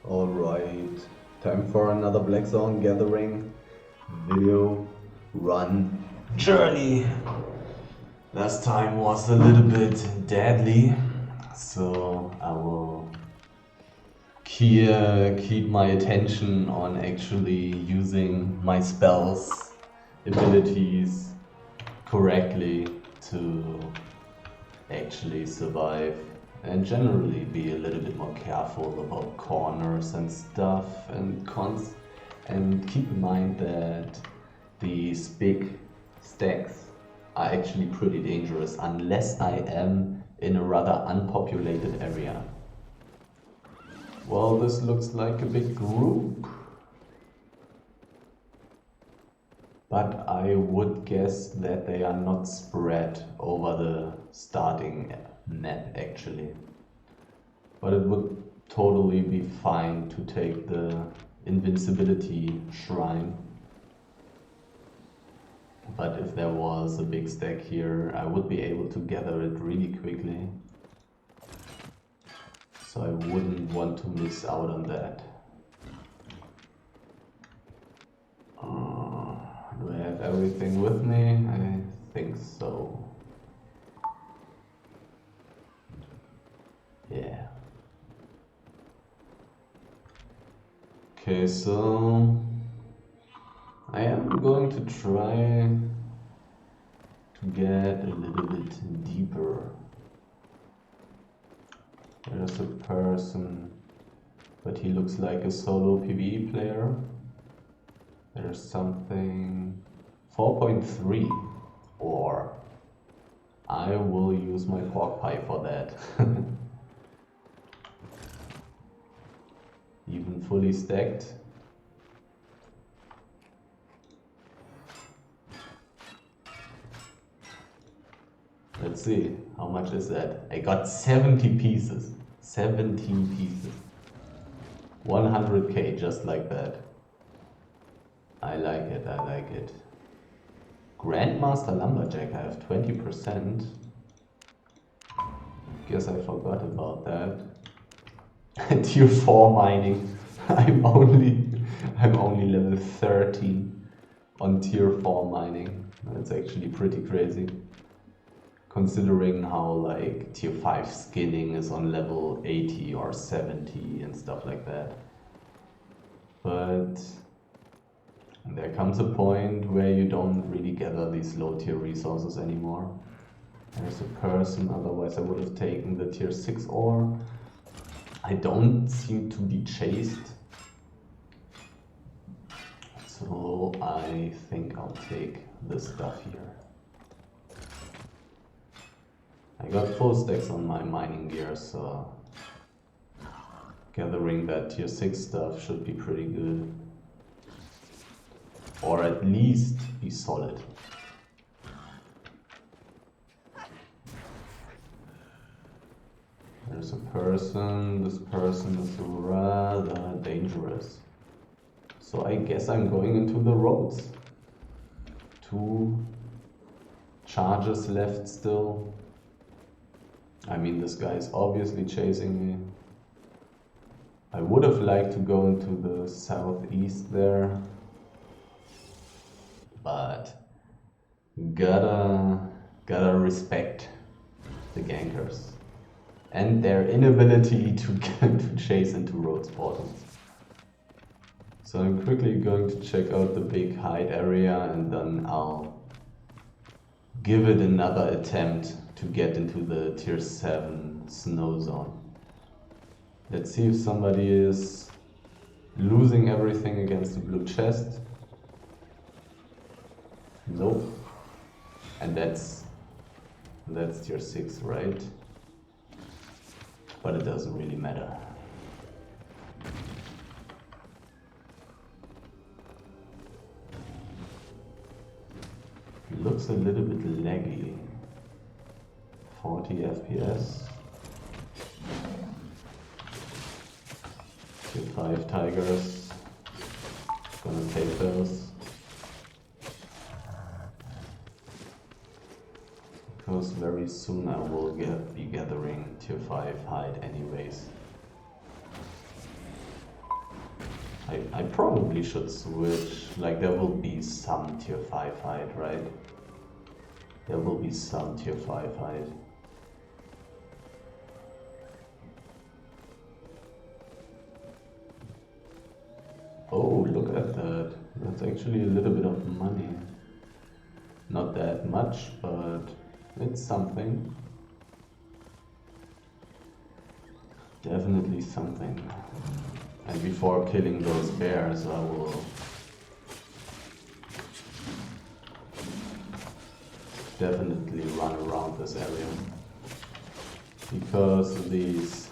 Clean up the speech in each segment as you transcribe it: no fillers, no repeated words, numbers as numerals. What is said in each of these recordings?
Alright, time for another Black Zone Gathering video run journey. Last time was a little bit deadly, so I will keep my attention on actually using my spells, abilities correctly to actually survive and generally be a little bit more careful about corners and stuff and keep in mind that these big stacks are actually pretty dangerous unless I am in a rather unpopulated area. Well, this looks like a big group, but I would guess that they are not spread over the starting map actually. But it would totally be fine to take the invincibility shrine. But if there was a big stack here, I would be able to gather it really quickly. So I wouldn't want to miss out on that. Do I have everything with me? I think so. Yeah. Okay, so I am going to try to get a little bit deeper. There's a person, but he looks like a solo PvE player. There's something 4.3, or I will use my pork pie for that. Even fully stacked. Let's see, how much is that? I got 70 pieces. 17 pieces. 100k, just like that. I like it, I like it. Grandmaster Lumberjack, I have 20%. Guess I forgot about that. Tier 4 mining. I'm only level 13 on tier 4 mining. That's actually pretty crazy. Considering how like tier 5 skinning is on level 80 or 70 and stuff like that. But there comes a point where you don't really gather these low tier resources anymore. There's a person, otherwise I would have taken the tier 6 ore. I don't seem to be chased, so I think I'll take this stuff here. I got full stacks on my mining gear, so gathering that tier 6 stuff should be pretty good. Or at least be solid. There's a person, this person is rather dangerous. So I guess I'm going into the roads. 2 charges left still. I mean, this guy is obviously chasing me. I would have liked to go into the southeast there, but gotta respect the gankers and their inability to chase into roads portals. So I'm quickly going to check out the big hide area and then I'll give it another attempt to get into the tier 7 snow zone. Let's see if somebody is losing everything against the blue chest. Nope. And that's tier 6, right? But it doesn't really matter. It looks a little bit laggy. 40 FPS. Tier 5 tigers. Gonna take those. Because very soon I will be gathering tier 5 hide anyways. I probably should switch. Like, there will be some tier 5 height, right? There will be some tier 5 height. Oh, look at that. That's actually a little bit of money. Not that much, but it's something. Definitely something. And before killing those bears, I will definitely run around this area. Because these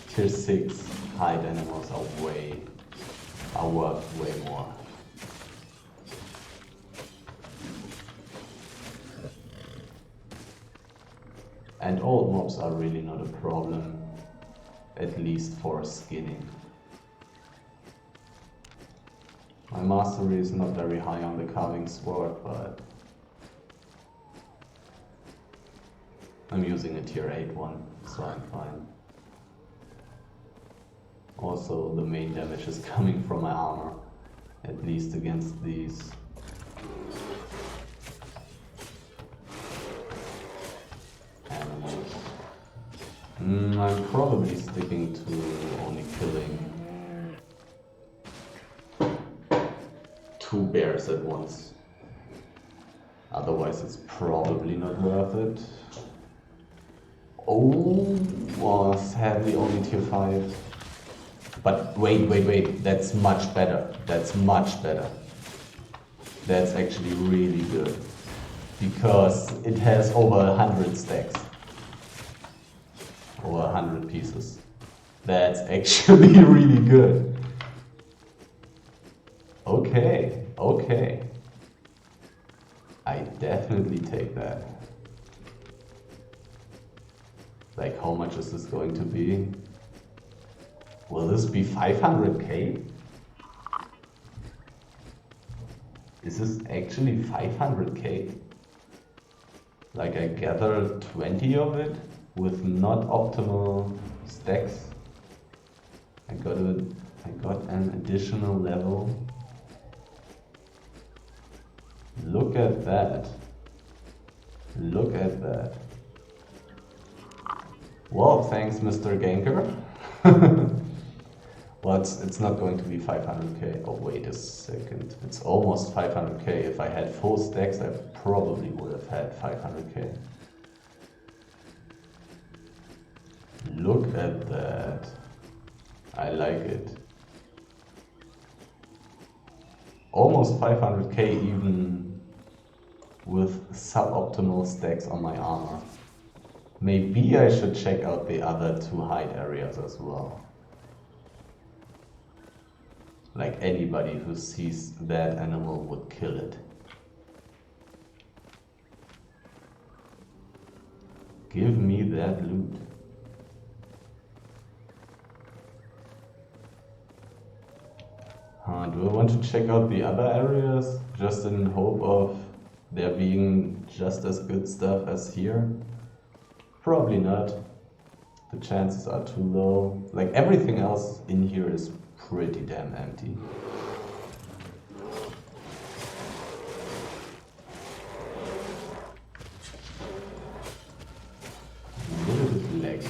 tier 6 height animals are worth way more. And old mobs are really not a problem, at least for skinning. My mastery is not very high on the carving sword, but I'm using a tier 8 one, so I'm fine. Also, the main damage is coming from my armor, at least against these. Animals. I'm probably sticking to only killing 2 bears at once. Otherwise it's probably not worth it. Oh, sadly only tier 5. But wait, that's much better. That's much better. That's actually really good. Because it has over 100 stacks. Over 100 pieces. That's actually really good. Okay, okay. I definitely take that. Like, how much is this going to be? Will this be 500k? Is this actually 500k? Like, I gathered 20 of it with not optimal stacks. I got an additional level. Look at that. Look at that. Well, thanks, Mr. Ganker. Well, it's not going to be 500k. Oh, wait a second. It's almost 500k. If I had full stacks, I probably would have had 500k. Look at that. I like it. Almost 500k even with suboptimal stacks on my armor. Maybe I should check out the other 2 height areas as well. Like, anybody who sees that animal would kill it. Give me that loot. Do I want to check out the other areas just in hope of there being just as good stuff as here? Probably not. The chances are too low. Like, everything else in here is pretty damn empty. A little bit laggy.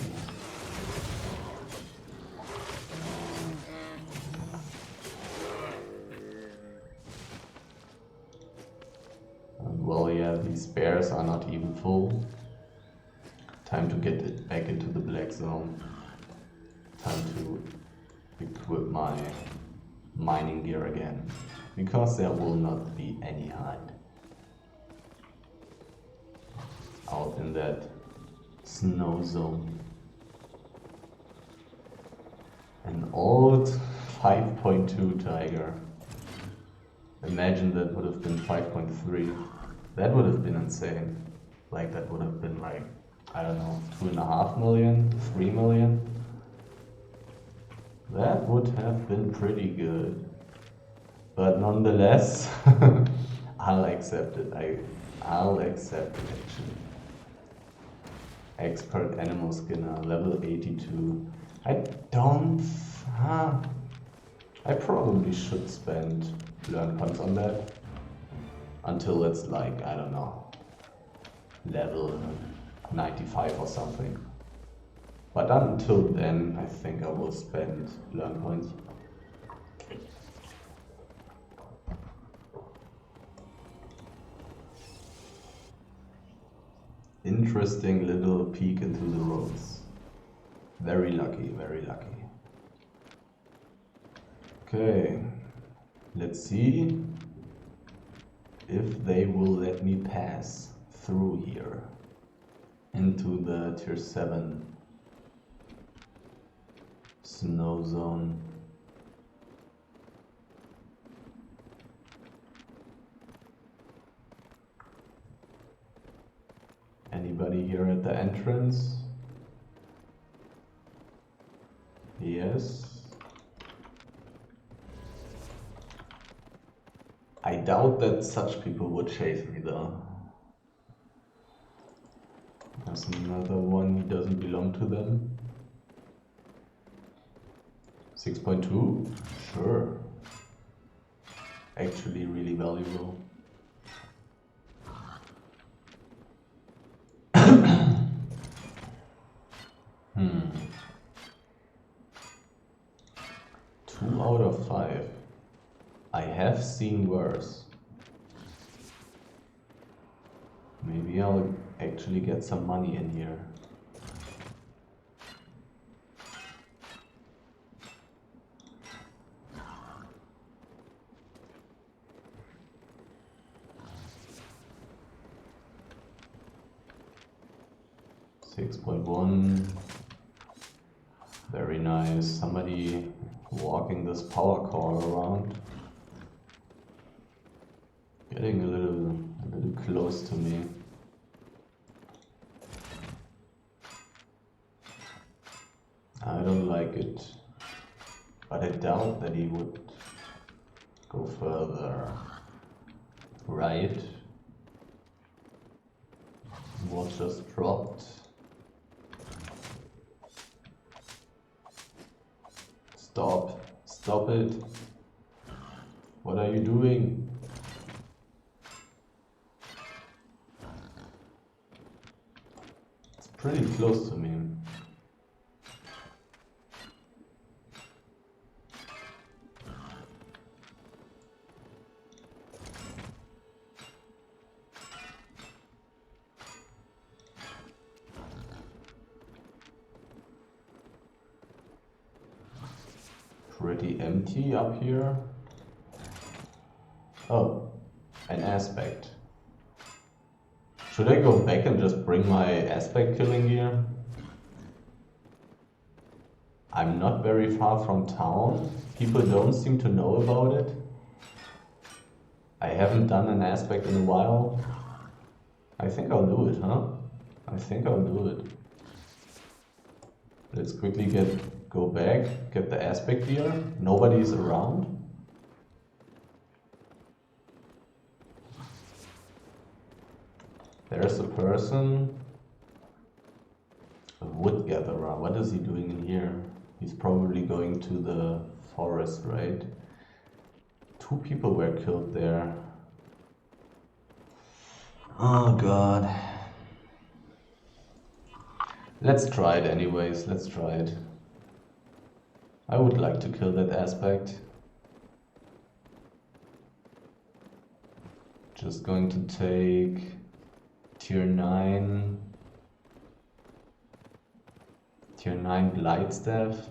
Well, yeah, these bears are not even full. Time to get it back into the black zone. Time to equip my mining gear again. Because there will not be any hide out in that snow zone. An old 5.2 Tiger. Imagine that would have been 5.3. That would have been insane. Like, that would have been like, I don't know, 2.5 million, 3 million. That would have been pretty good. But nonetheless, I'll accept it. I'll accept it actually. Expert Animal Skinner, level 82. I don't... I probably should spend learn cons on that until it's like, I don't know, level 95 or something. But until then, I think I will spend learn points. Interesting little peek into the roads. Very lucky, very lucky. Okay, let's see if they will let me pass through here into the tier 7 snow zone. Anybody here at the entrance? Yes. I doubt that such people would chase me though. There's another one, he doesn't belong to them. 6.2? Sure. Actually really valuable. Hmm. 2 out of 5. I have seen worse. Maybe I'll actually get some money in here. $6.1. Very nice. Somebody walking this power core around. Getting a little close to me. I don't like it, but I doubt that he would go further right. Was just dropped. Stop it. What are you doing? It's pretty close to me. Pretty empty up here. Oh, an aspect. Should I go back and just bring my aspect killing gear? I'm not very far from town. People don't seem to know about it. I haven't done an aspect in a while. I think I'll do it, huh? I think I'll do it. Let's quickly go back, get the aspect gear. Nobody's around. There's a person. A wood gatherer. What is he doing in here? He's probably going to the forest, right? 2 people were killed there. Oh god. Let's try it anyways, let's try it. I would like to kill that aspect. Just going to take tier 9 Blight Staff.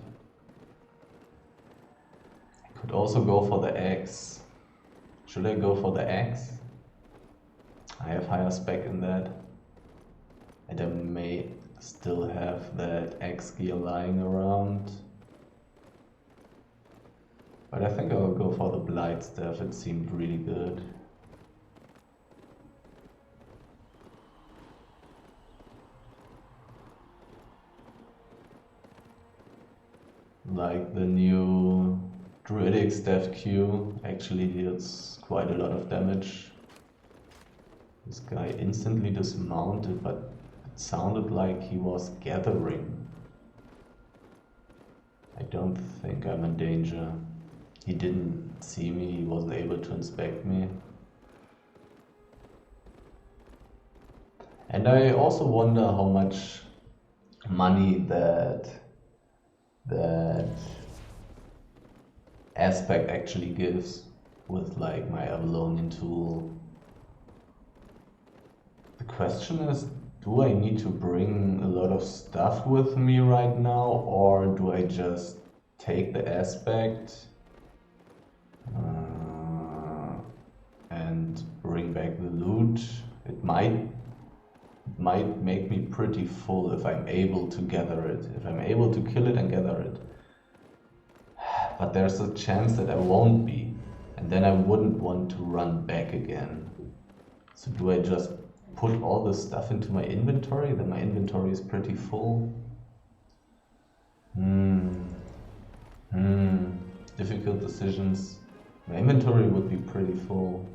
I could also go for the axe. Should I go for the axe? I have higher spec in that. And I may still have that axe gear lying around. But I think I'll go for the Blight Staff, it seemed really good. Like the new Druidic Staff Q actually deals quite a lot of damage. This guy instantly dismounted, but it sounded like he was gathering. I don't think I'm in danger. He didn't see me, he wasn't able to inspect me. And I also wonder how much money that aspect actually gives with like my Avalonian tool. The question is, do I need to bring a lot of stuff with me right now, or do I just take the aspect and bring back the loot? It might make me pretty full if I'm able to gather it, if I'm able to kill it and gather it. But there's a chance that I won't be, and then I wouldn't want to run back again. So do I just put all this stuff into my inventory? Then my inventory is pretty full. Difficult decisions. My inventory would be pretty full.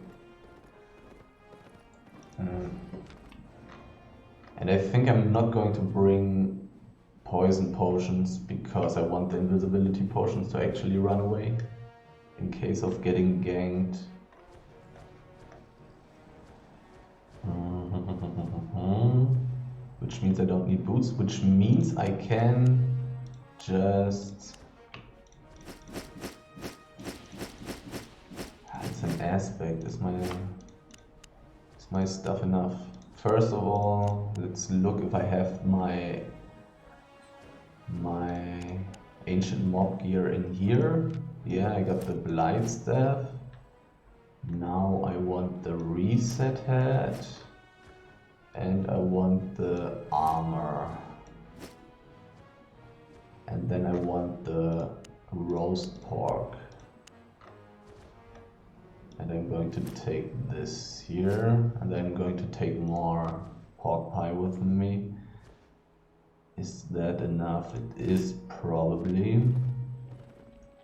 And I think I'm not going to bring poison potions because I want the invisibility potions to actually run away in case of getting ganked. Which means I don't need boots, which means I can just... It's an aspect. Is my stuff enough? First of all, let's look if I have my ancient mob gear in here. Yeah, I got the blight staff. Now I want the reset head and I want the armor, and then I want the roast pork, and I'm going to take this here, and I'm going to take more pork pie with me. Is that enough? It is probably.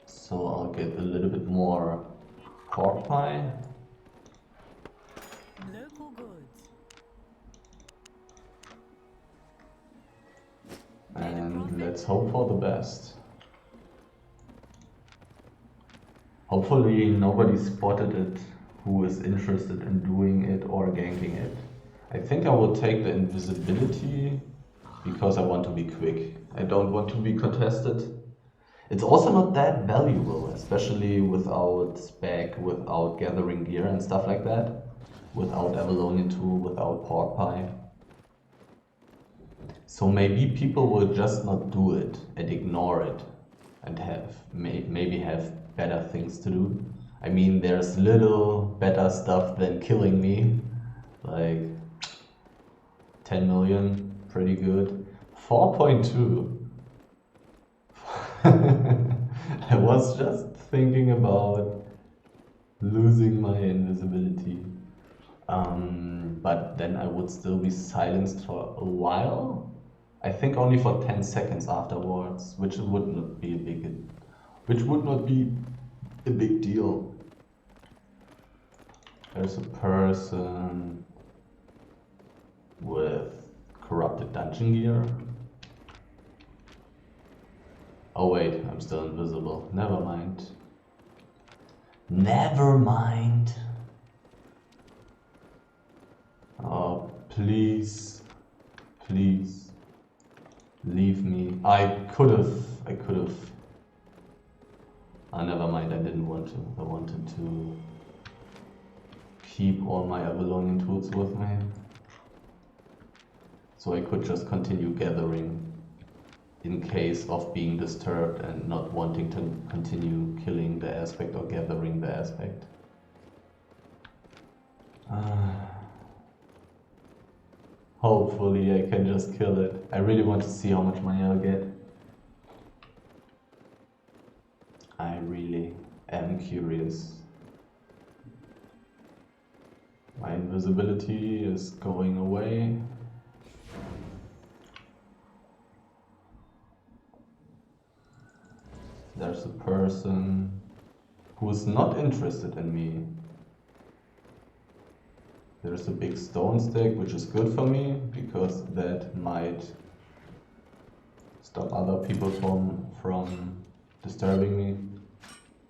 So I'll get a little bit more pork pie. Local goods. And let's hope for the best. Hopefully nobody spotted it who is interested in doing it or ganking it. I think I will take the invisibility because I want to be quick. I don't want to be contested. It's also not that valuable, especially without spec, without gathering gear and stuff like that. Without Avalonian tool, without pork pie. So maybe people will just not do it and ignore it and maybe have better things to do. I mean, there's little better stuff than killing me. Like 10 million, pretty good. 4.2. I was just thinking about losing my invisibility. But then I would still be silenced for a while. I think only for 10 seconds afterwards, which would not be a big deal. There's a person with corrupted dungeon gear. Oh wait, I'm still invisible. Never mind. Never mind. Oh, please. Please. Leave me. I could have. Never mind, I didn't want to. I wanted to keep all my Avalonian tools with me. So I could just continue gathering in case of being disturbed and not wanting to continue killing the aspect or gathering the aspect. Hopefully I can just kill it. I really want to see how much money I'll get. I really am curious. My invisibility is going away. There's a person who is not interested in me. There's a big stone stack, which is good for me, because that might stop other people from disturbing me.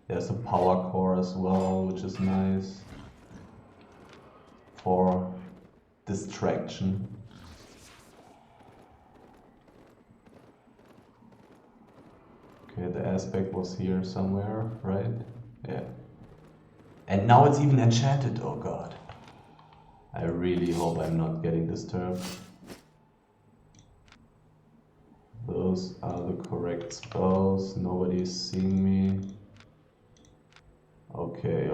There's a power core as well, which is nice for distraction. Okay, the aspect was here somewhere, right? Yeah. And now it's even enchanted, oh god. I really hope I'm not getting disturbed. Those are the correct spells, nobody's seeing me. Okay.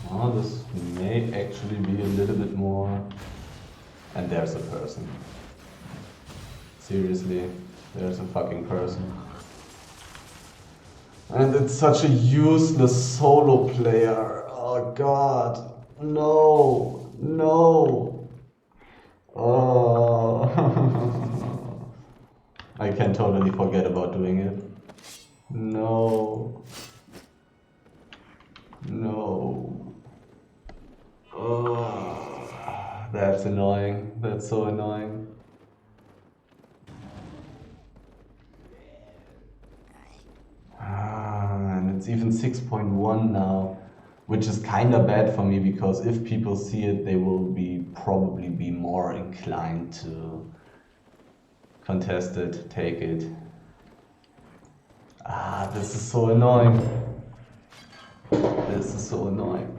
Oh, this may actually be a little bit more. And there's a person. Seriously, there's a fucking person. And it's such a useless solo player. Oh god. No. No. Oh. I can totally forget about doing it. No. No. Oh. That's annoying. That's so annoying. And it's even 6.1 now, which is kind of bad for me because if people see it, they will probably be more inclined to contest it, take it. This is so annoying. This is so annoying.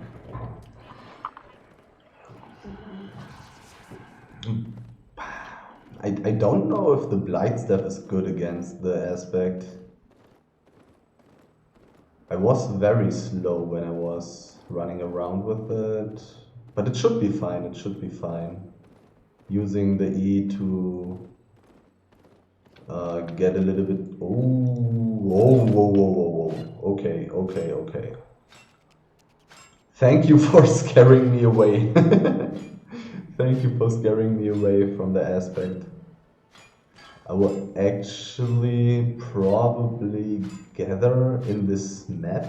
I don't know if the Blight Step is good against the aspect. I was very slow when I was running around with it, but it should be fine, it should be fine. Using the E to get a little bit... whoa. Okay. Thank you for scaring me away. Thank you for scaring me away from the aspect. I will actually probably gather in this map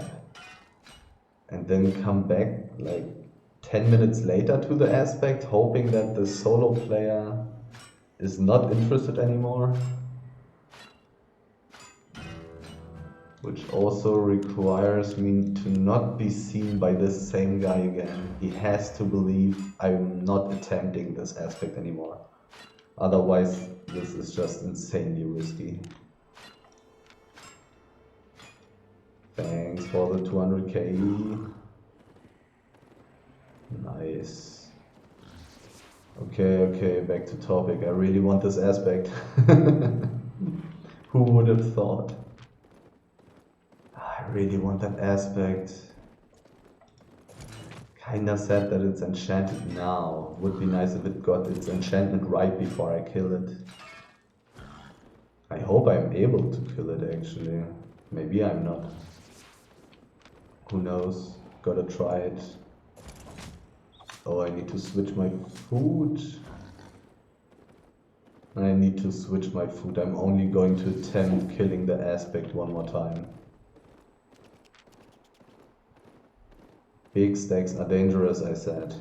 and then come back like 10 minutes later to the aspect, hoping that the solo player is not interested anymore. Which also requires me to not be seen by this same guy again. He has to believe I'm not attempting this aspect anymore. Otherwise, this is just insanely risky. Thanks for the 200k. Nice. Okay, back to topic. I really want this aspect. Who would have thought? I really want that aspect. Kinda sad that it's enchanted now. Would be nice if it got its enchantment right before I kill it. I hope I'm able to kill it actually. Maybe I'm not. Who knows? Gotta try it. Oh, I need to switch my food. I need to switch my food. I'm only going to attempt killing the aspect one more time. Big stacks are dangerous, I said.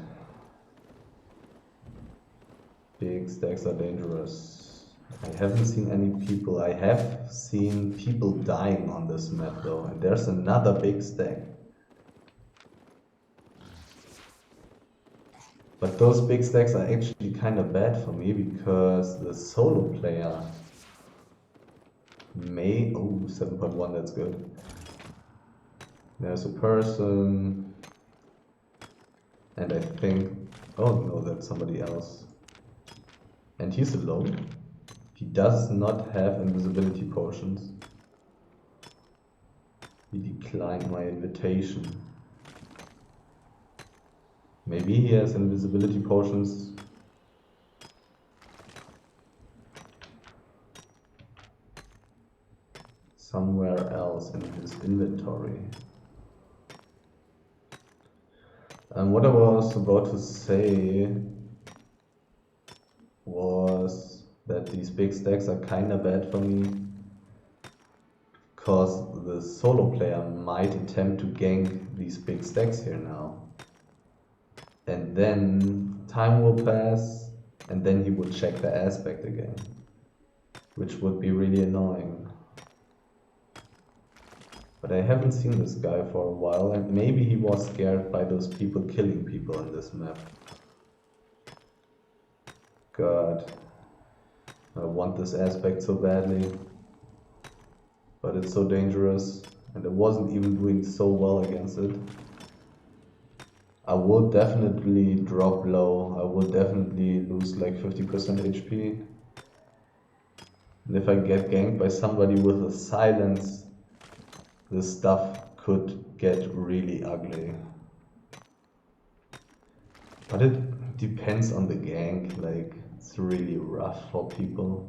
Big stacks are dangerous. I haven't seen any people. I have seen people dying on this map though, and there's another big stack. But those big stacks are actually kind of bad for me because the solo player may... Oh, 7.1, that's good. There's a person... And I think... Oh no, that's somebody else. And he's alone. He does not have invisibility potions. He declined my invitation. Maybe he has invisibility potions. somewhere else in his inventory. And what I was about to say was that these big stacks are kinda bad for me, because the solo player might attempt to gank these big stacks here now. And then time will pass, and then he would check the aspect again, which would be really annoying. But I haven't seen this guy for a while, and maybe he was scared by those people killing people in this map. God, I want this aspect so badly, but it's so dangerous, and I wasn't even doing so well against it. I will definitely drop low, I will definitely lose like 50% HP. And if I get ganked by somebody with a silence, this stuff could get really ugly. But it depends on the gank, like it's really rough for people.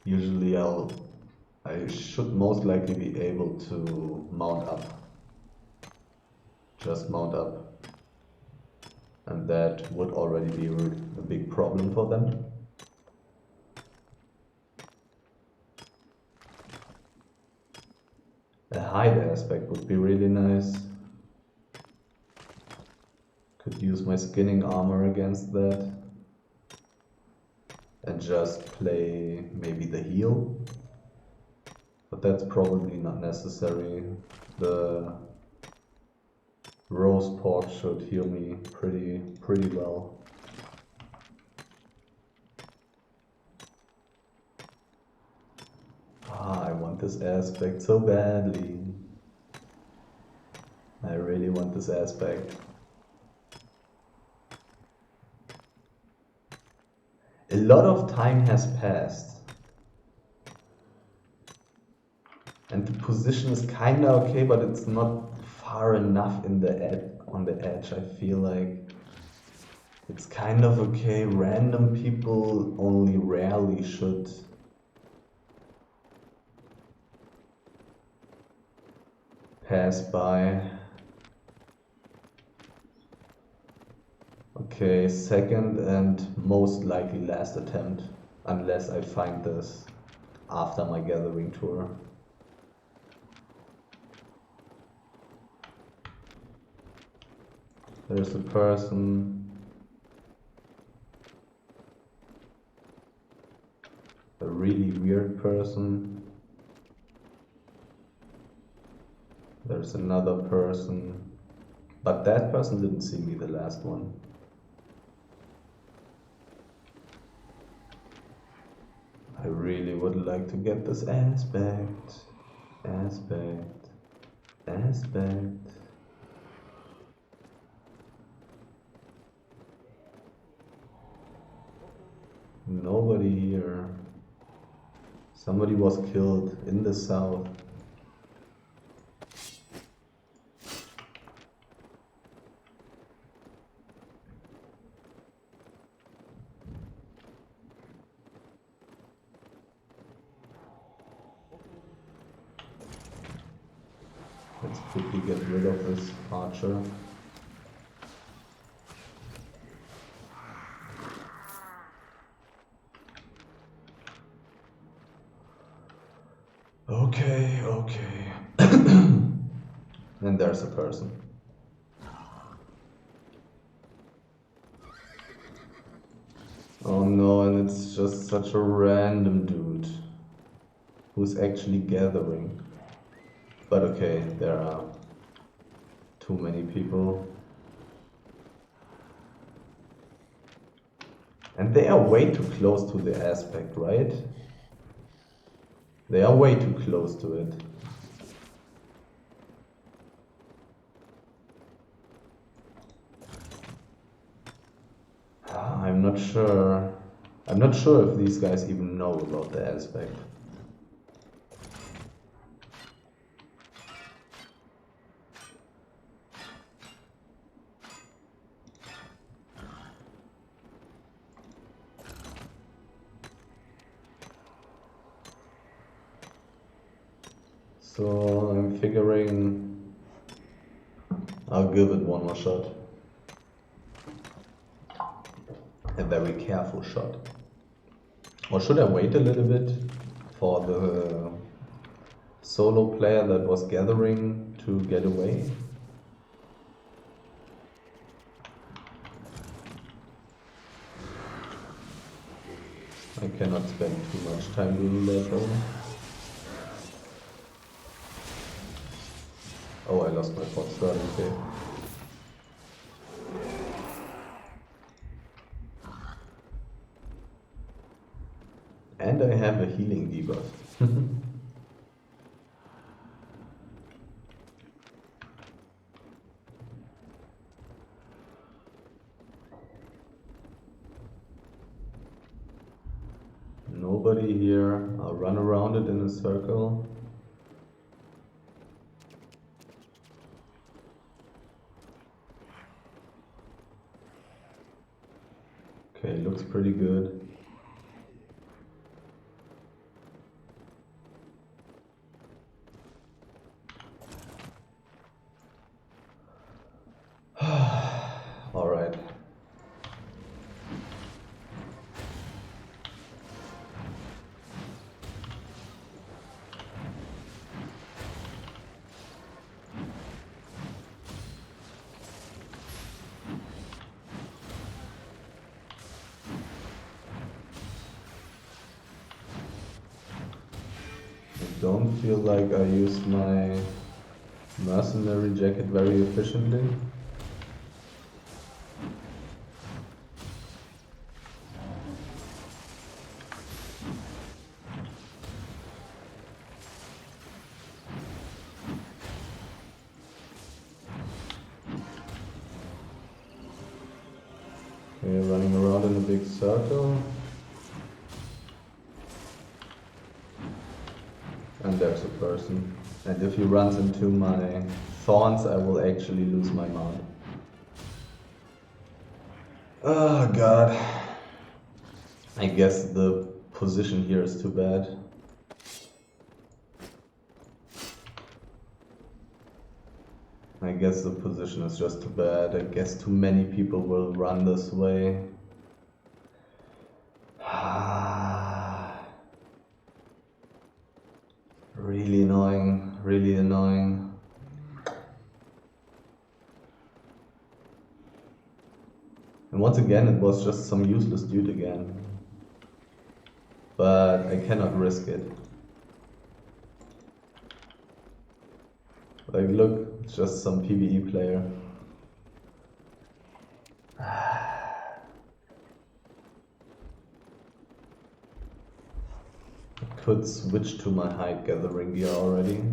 Usually I should most likely be able to mount up. Just mount up. And that would already be a big problem for them. A hide aspect would be really nice. Could use my skinning armor against that. And just play maybe the heal. But that's probably not necessary. The roast pork should heal me pretty well. I want this aspect so badly. I really want this aspect. A lot of time has passed. And the position is kinda okay, but it's not far enough on the edge. I feel like it's kind of okay. Random people only rarely should pass by. Okay, second and most likely last attempt, unless I find this after my gathering tour. There's a person. A really weird person. There's another person. But that person didn't see me, the last one. I really would like to get this aspect. Nobody here. Somebody was killed in the south. Let's quickly get rid of this archer. Okay. And there's a person. Oh no, and it's just such a random dude who's actually gathering. But okay, there are too many people. And they are way too close to the aspect, right? They are way too close to it. I'm not sure. I'm not sure if these guys even know about the aspect. So I'm figuring I'll give it one more shot. A very careful shot. Or should I wait a little bit for the solo player that was gathering to get away? I cannot spend too much time doing that though. Oh, I lost my pot starting tape. And I have a healing debuff. Nobody here. I'll run around it in a circle. Okay, looks pretty good. All right. I don't feel like I used my mercenary jacket very efficiently. Okay, running around in a big circle. And there's a person. And if he runs into my thorns, I will actually lose my mount. Oh god. I guess the position here is too bad. I guess the position is just too bad. I guess too many people will run this way. Really annoying, really annoying. And once again, it was just some useless dude again. But I cannot risk it. Like, look, it's just some PvE player. I could switch to my hide gathering gear already.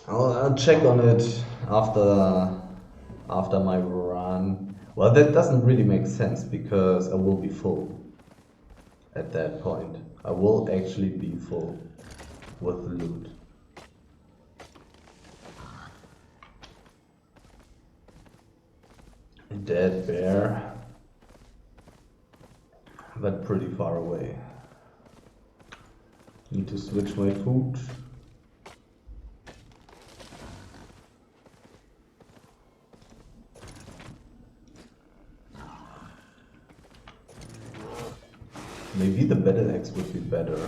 I'll check on it after my run. Well, that doesn't really make sense because I will be full at that point. I will actually be full with loot. Dead bear, but pretty far away. Need to switch my food. Maybe the battle axe would be better.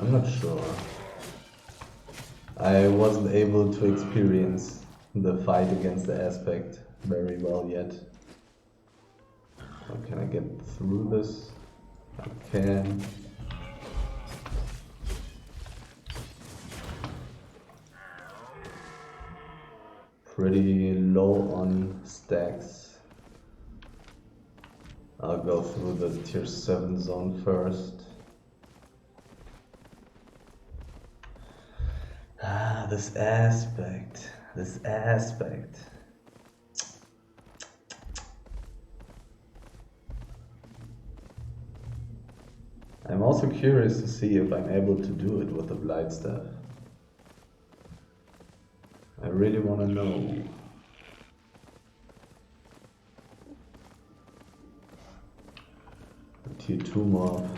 I'm not sure. I wasn't able to experience the fight against the aspect very well yet. How can I get through this? I can. Pretty low on stacks. I'll go through the tier 7 zone first. This aspect. I'm also curious to see if I'm able to do it with the Blight Staff. I really want to know. tier 2 mob,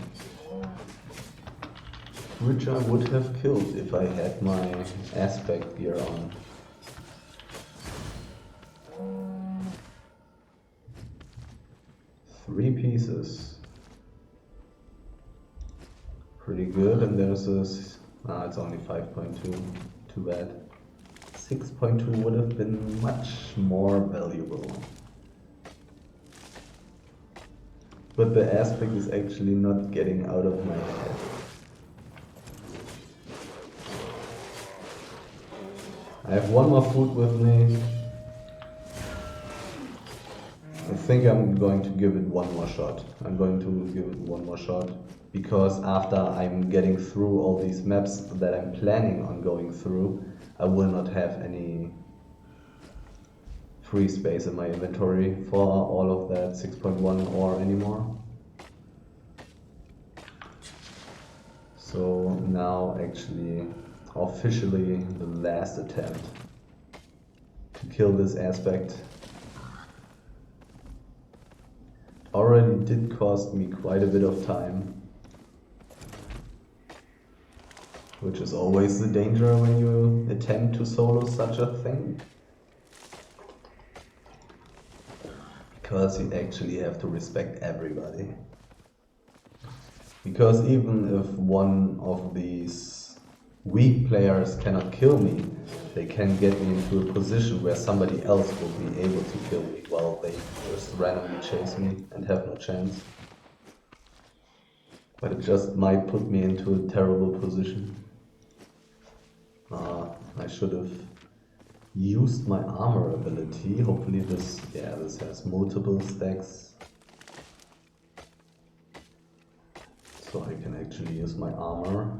which I would have killed if I had my aspect gear on. Three pieces. Pretty good, and there's this. It's only 5.2. Too bad. 6.2 would have been much more valuable. But the aspect is actually not getting out of my head. I have one more food with me. I think I'm going to give it one more shot. Because after I'm getting through all these maps that I'm planning on going through, I will not have any free space in my inventory for all of that 6.1 ore anymore. So now actually officially the last attempt to kill this aspect. Already did cost me quite a bit of time, which is always the danger when you attempt to solo such a thing. Because you actually have to respect everybody. Because even if one of these weak players cannot kill me, they can get me into a position where somebody else will be able to kill me while they just randomly chase me and have no chance. But it just might put me into a terrible position. I should have used my armor ability. Hopefully this has multiple stacks. So I can actually use my armor.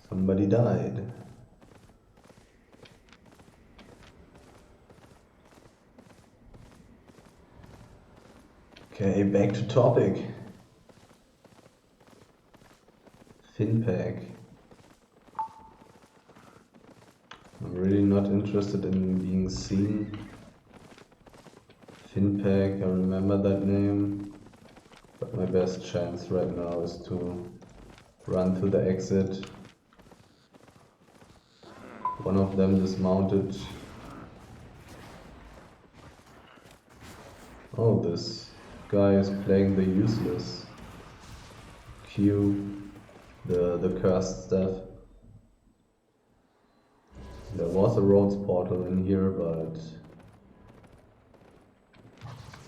Somebody died. Okay, back to topic. Finpack. I'm really not interested in being seen. Finpack, I remember that name. But my best chance right now is to run to the exit. One of them dismounted. Oh, this guy is playing the useless Q, the cursed stuff. There was a roads portal in here, but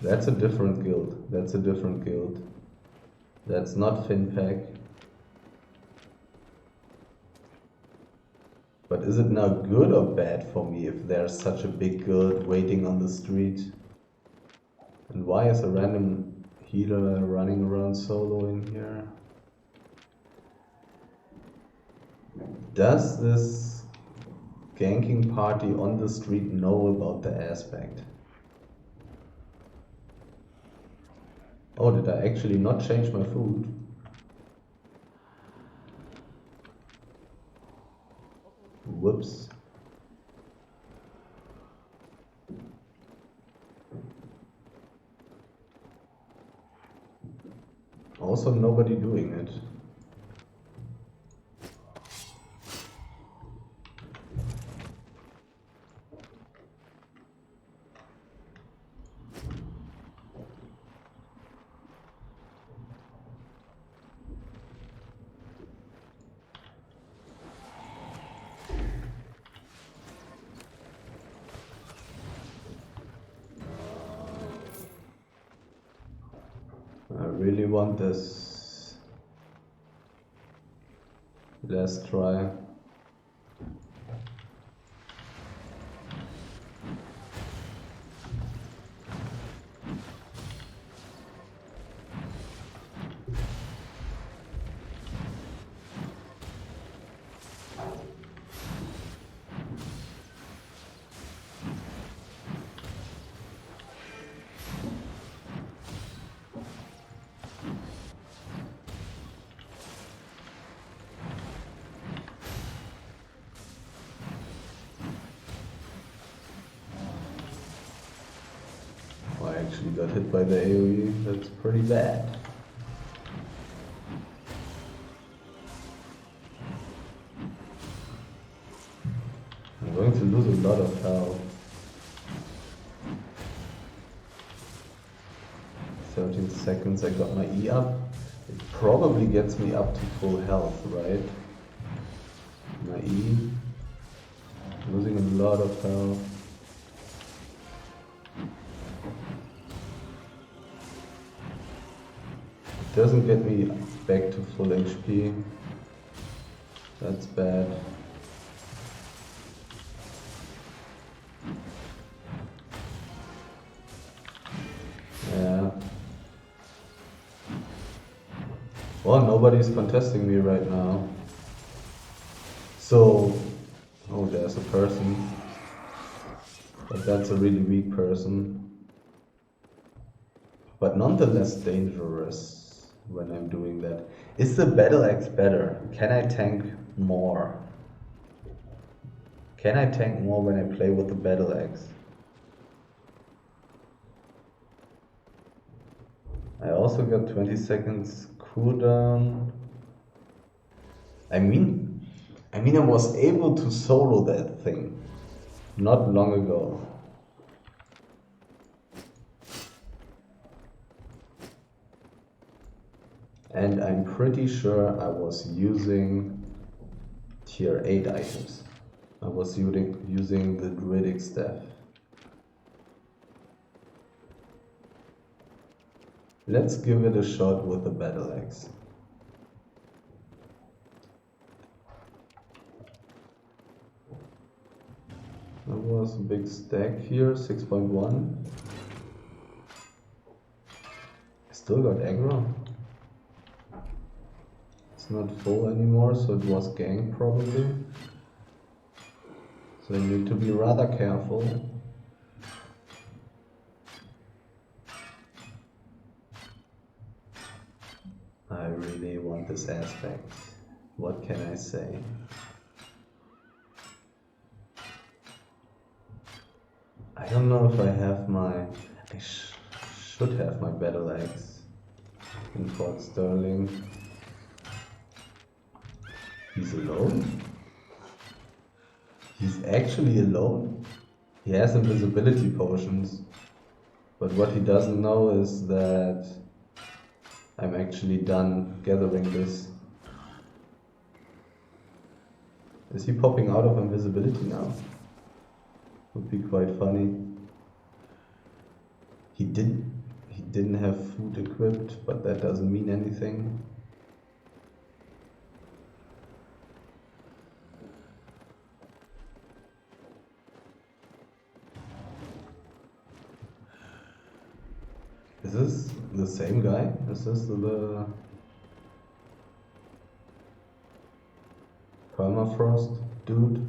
that's a different guild. That's not Finpack. But is it now good or bad for me if there's such a big guild waiting on the street? And why is a random healer running around solo in here? Does this ganking party on the street know about the aspect? Oh, did I actually not change my food? Whoops. Also nobody doing it. I really want this. Let's try. actually got hit by the AoE. That's pretty bad. I'm going to lose a lot of health. 13 seconds, I got my E up. It probably gets me up to full health, right? My E. Losing a lot of health. It doesn't get me back to full HP. That's bad. Yeah. Well, nobody's contesting me right now. So, oh, there's a person. But that's a really weak person. But nonetheless dangerous when I'm doing that. Is the battle axe better? Can I tank more? Can I tank more when I play with the battle axe? I also got 20 seconds cooldown. I mean I was able to solo that thing not long ago. And I'm pretty sure I was using tier 8 items. I was using the druidic staff. Let's give it a shot with the battle axe. That was a big stack here, 6.1. I still got aggro. It's not full anymore, so it was gank probably. So I need to be rather careful. I really want this aspect. What can I say? I don't know if I have my... I should have my battle axe in Fort Sterling. He's alone? He's actually alone? He has invisibility potions. But what he doesn't know is that I'm actually done gathering this. Is he popping out of invisibility now? Would be quite funny. He didn't have food equipped, but that doesn't mean anything. Is this the same guy? Is this the permafrost dude?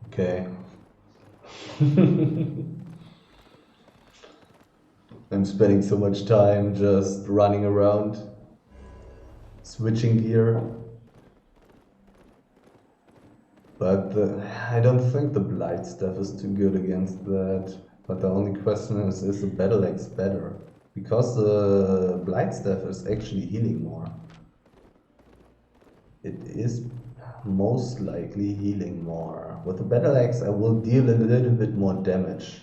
Okay. I'm spending so much time just running around, switching gear. But I don't think the blight stuff is too good against that. But the only question is the battle axe better? Because the blight staff is actually healing more. It is most likely healing more. With the battle axe I will deal a little bit more damage.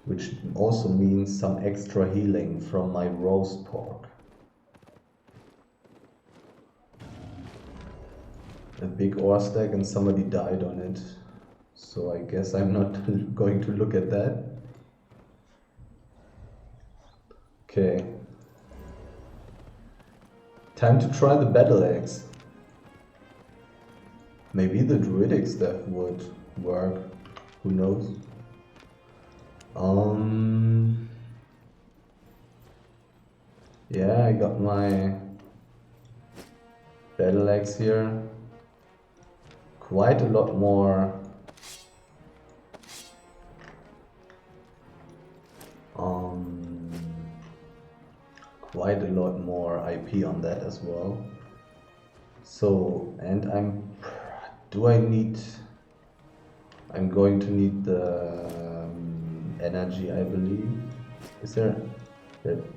Which also means some extra healing from my roast pork. A big ore stack and somebody died on it. So I guess I'm not going to look at that. Okay. Time to try the battle axe. Maybe the druidic staff would work. Who knows? Yeah, I got my battle axe here. Quite a lot more IP on that as well. So, and I'm going to need the energy, I believe. Is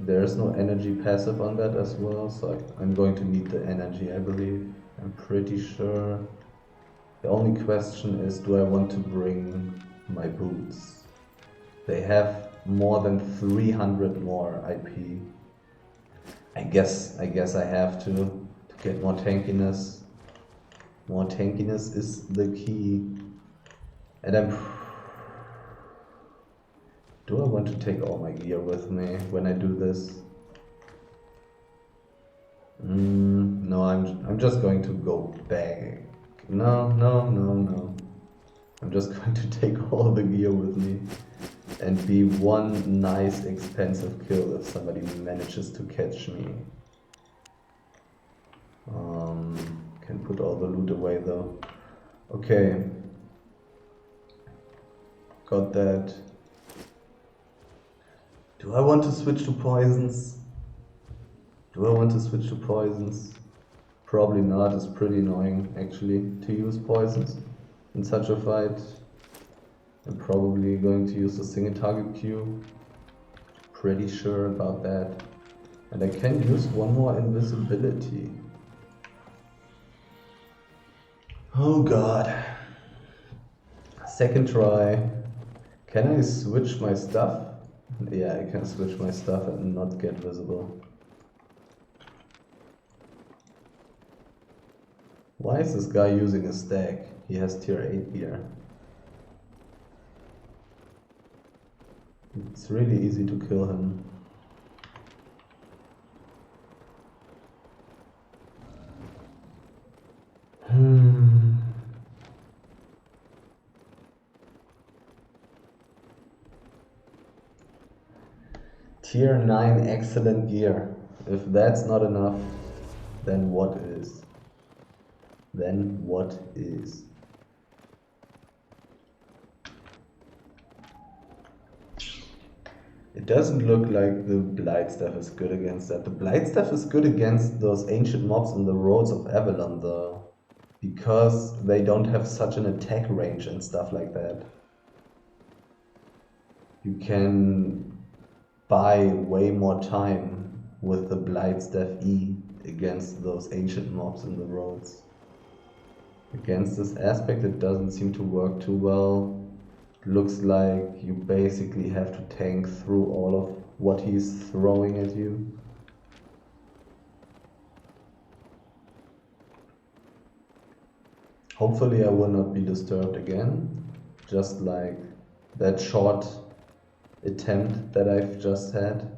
there's no energy passive on that as well, so I'm going to need the energy, I believe. I'm pretty sure. The only question is, do I want to bring my boots? They have more than 300 more IP. I guess I have to get more tankiness. More tankiness is the key. And do I want to take all my gear with me when I do this? No, I'm just going to go back. No. I'm just going to take all the gear with me and be one nice expensive kill if somebody manages to catch me. Can put all the loot away though. Okay. Got that. Do I want to switch to poisons? Probably not. It's pretty annoying actually to use poisons in such a fight. I'm probably going to use the single target Q. Pretty sure about that. And I can use one more invisibility. Oh god. Second try. Can I switch my stuff? Yeah, I can switch my stuff and not get visible. Why is this guy using a stack? He has tier 8 gear. It's really easy to kill him. Tier 9 excellent gear. If that's not enough, then what is? It doesn't look like the Blight Staff is good against that. The Blight Staff is good against those ancient mobs in the roads of Avalon though, because they don't have such an attack range and stuff like that. You can buy way more time with the Blight Staff E against those ancient mobs in the roads. Against this aspect it doesn't seem to work too well. Looks like you basically have to tank through all of what he's throwing at you. Hopefully I will not be disturbed again, just like that short attempt that I've just had.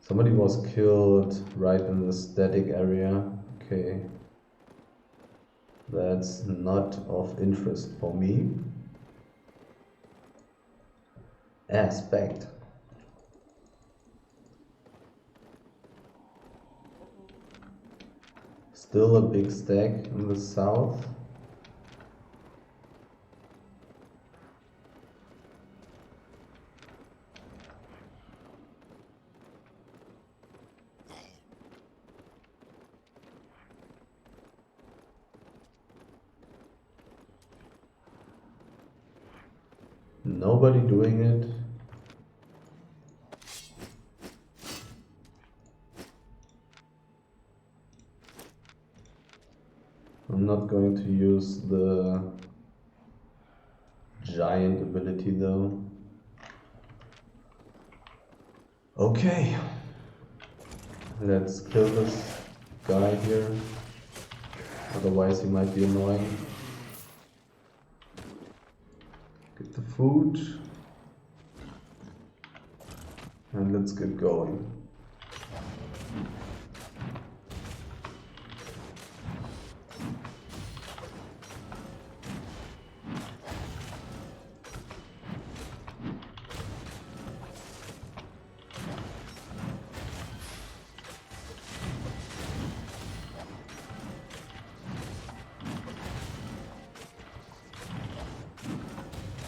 Somebody was killed right in the static area. Okay. That's not of interest for me. Aspect. Still a big stack in the south. Nobody doing it. I'm not going to use the giant ability though. Okay. Let's kill this guy here. Otherwise he might be annoying. Get the food. And let's get going.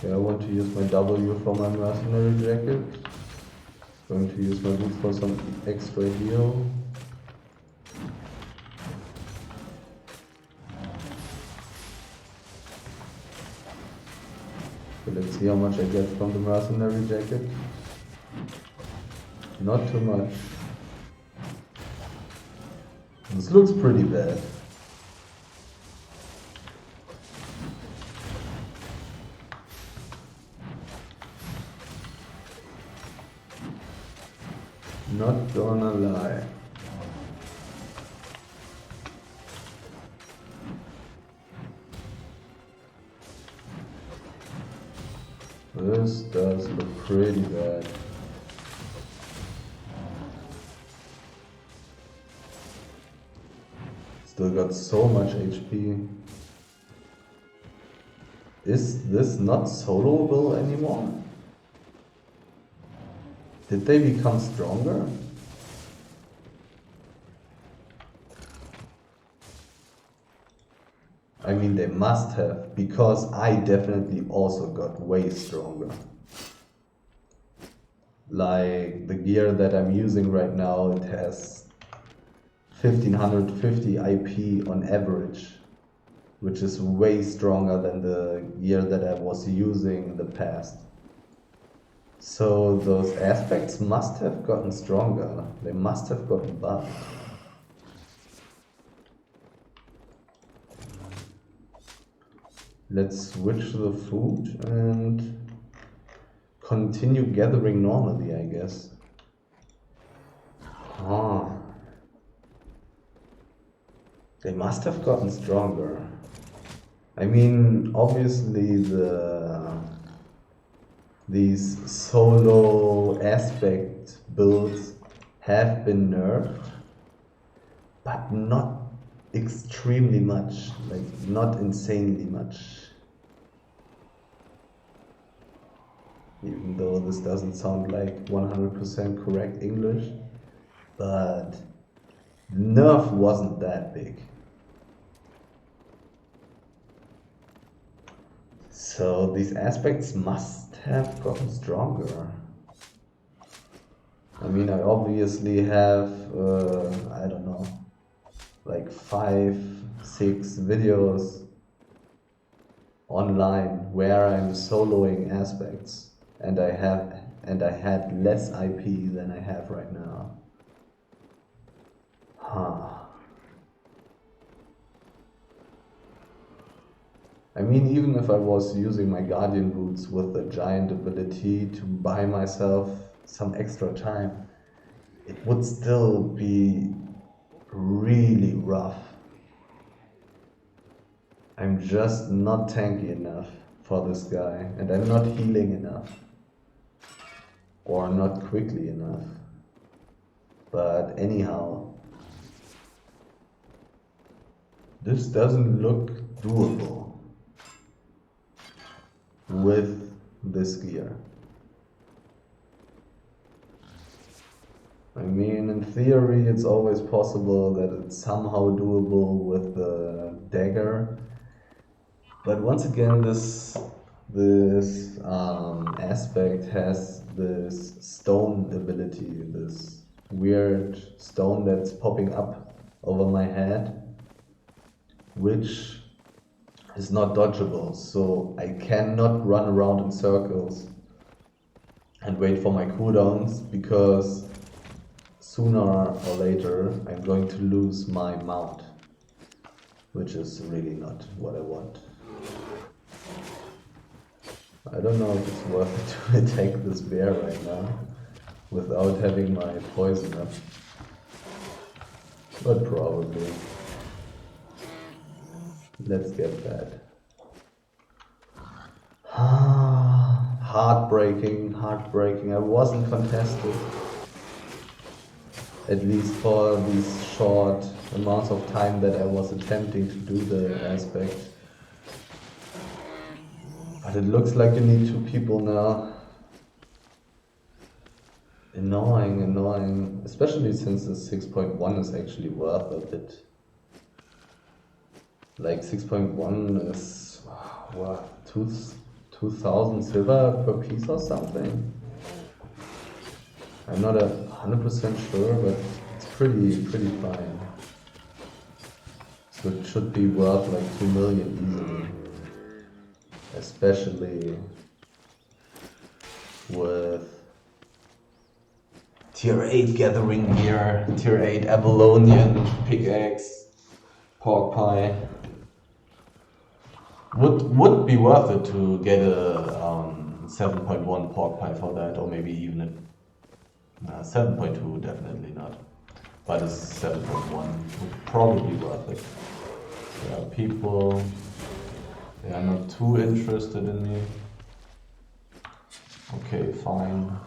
Okay, I want to use my W for my mercenary jacket. Going to use my boots for some extra heal. Okay, let's see how much I get from the mercenary jacket. Not too much. This looks pretty bad. Not gonna lie. This does look pretty bad. Still got so much HP. Is this not soloable anymore? Did they become stronger? I mean, they must have, because I definitely also got way stronger. Like, the gear that I'm using right now, it has 1550 IP on average, which is way stronger than the gear that I was using in the past. So those aspects must have gotten stronger. They must have gotten buffed. Let's switch the food and continue gathering normally, I guess. Ah. They must have gotten stronger. I mean, obviously these solo aspect builds have been nerfed, but not extremely much, like not insanely much. Even though this doesn't sound like 100% correct English, but nerf wasn't that big. So these aspects must have gotten stronger. I mean, I obviously have, I don't know, like 5, 6 videos online where I'm soloing aspects, and I had less IP than I have right now. I mean, even if I was using my Guardian boots with the giant ability to buy myself some extra time, it would still be really rough. I'm just not tanky enough for this guy, and I'm not healing enough. Or not quickly enough. But anyhow, this doesn't look doable with this gear. I mean, in theory, it's always possible that it's somehow doable with the dagger. But once again, this aspect has this stone ability, this weird stone that's popping up over my head, which is not dodgeable, so I cannot run around in circles and wait for my cooldowns, because sooner or later I'm going to lose my mount, which is really not what I want. I don't know if it's worth it to attack this bear right now without having my poison up, but probably. Let's get that. Heartbreaking. I wasn't contested. At least for these short amounts of time that I was attempting to do the aspect. But it looks like you need 2 people now. Annoying. Especially since the 6.1 is actually worth a bit. Like 6.1 is, what, 2,000 silver per piece or something? I'm not 100% sure, but it's pretty fine. So it should be worth like 2 million easily. Especially with Tier 8 gathering gear, Tier 8 Avalonian, pickaxe, pork pie. Would be worth it to get a 7.1 pork pie for that, or maybe even a 7.2, definitely not. But a 7.1 would probably be worth it. There are people, they are not too interested in me. Okay, fine.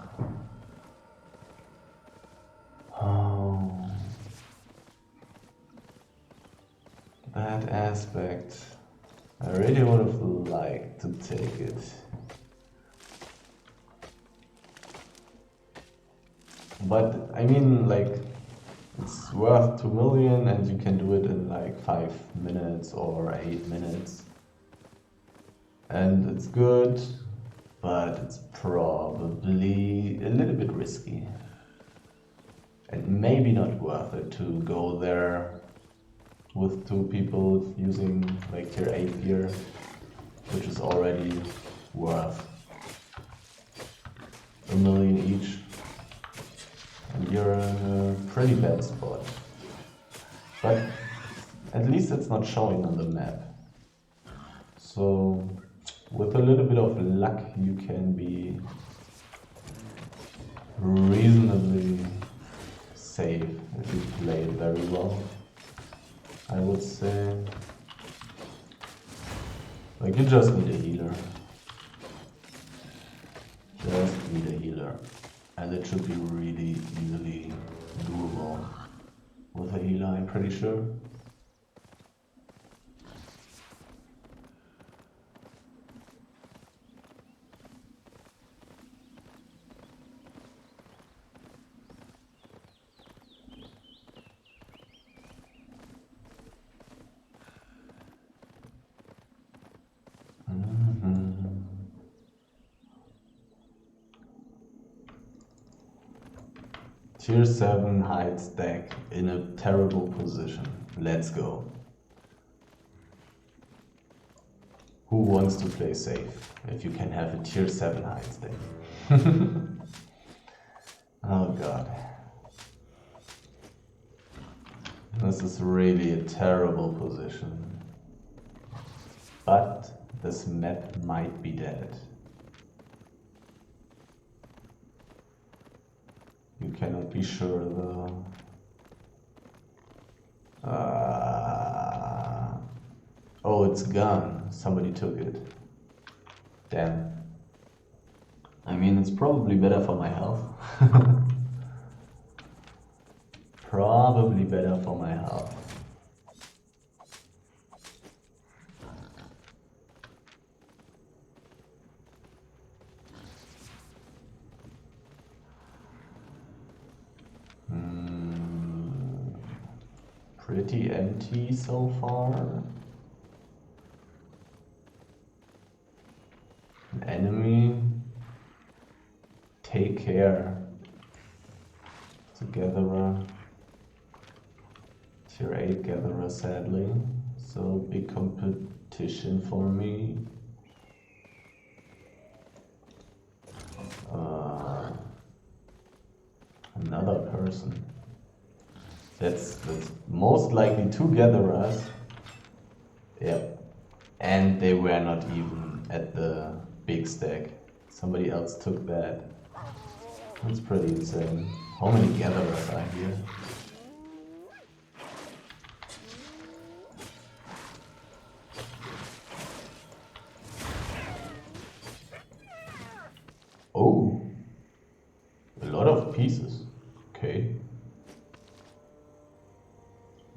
Oh, that aspect. I really would have liked to take it. But I mean, like, it's worth 2 million and you can do it in like 5 minutes or 8 minutes. And it's good, but it's probably a little bit risky. And maybe not worth it to go there with 2 people using like tier 8 gear, which is already worth 1 million each. And you're in a pretty bad spot. But at least it's not showing on the map. So with a little bit of luck you can be reasonably safe if you play it very well. I would say, like, you just need a healer. Just need a healer. And it should be really easily doable with a healer, I'm pretty sure. Tier 7 hide stack in a terrible position. Let's go. Who wants to play safe if you can have a tier 7 hide stack? Oh god. This is really a terrible position. But this map might be dead. You cannot be sure though. Oh, it's gone. Somebody took it. Damn. I mean, it's probably better for my health. Probably better for my health. Pretty empty so far. An enemy. Take care. It's a gatherer. Tier 8 gatherer, sadly. So big competition for me. Another person. That's most likely 2 gatherers. Yep. And they were not even at the big stack. Somebody else took that. That's pretty insane. How many gatherers are here? Oh, a lot of pieces. Okay.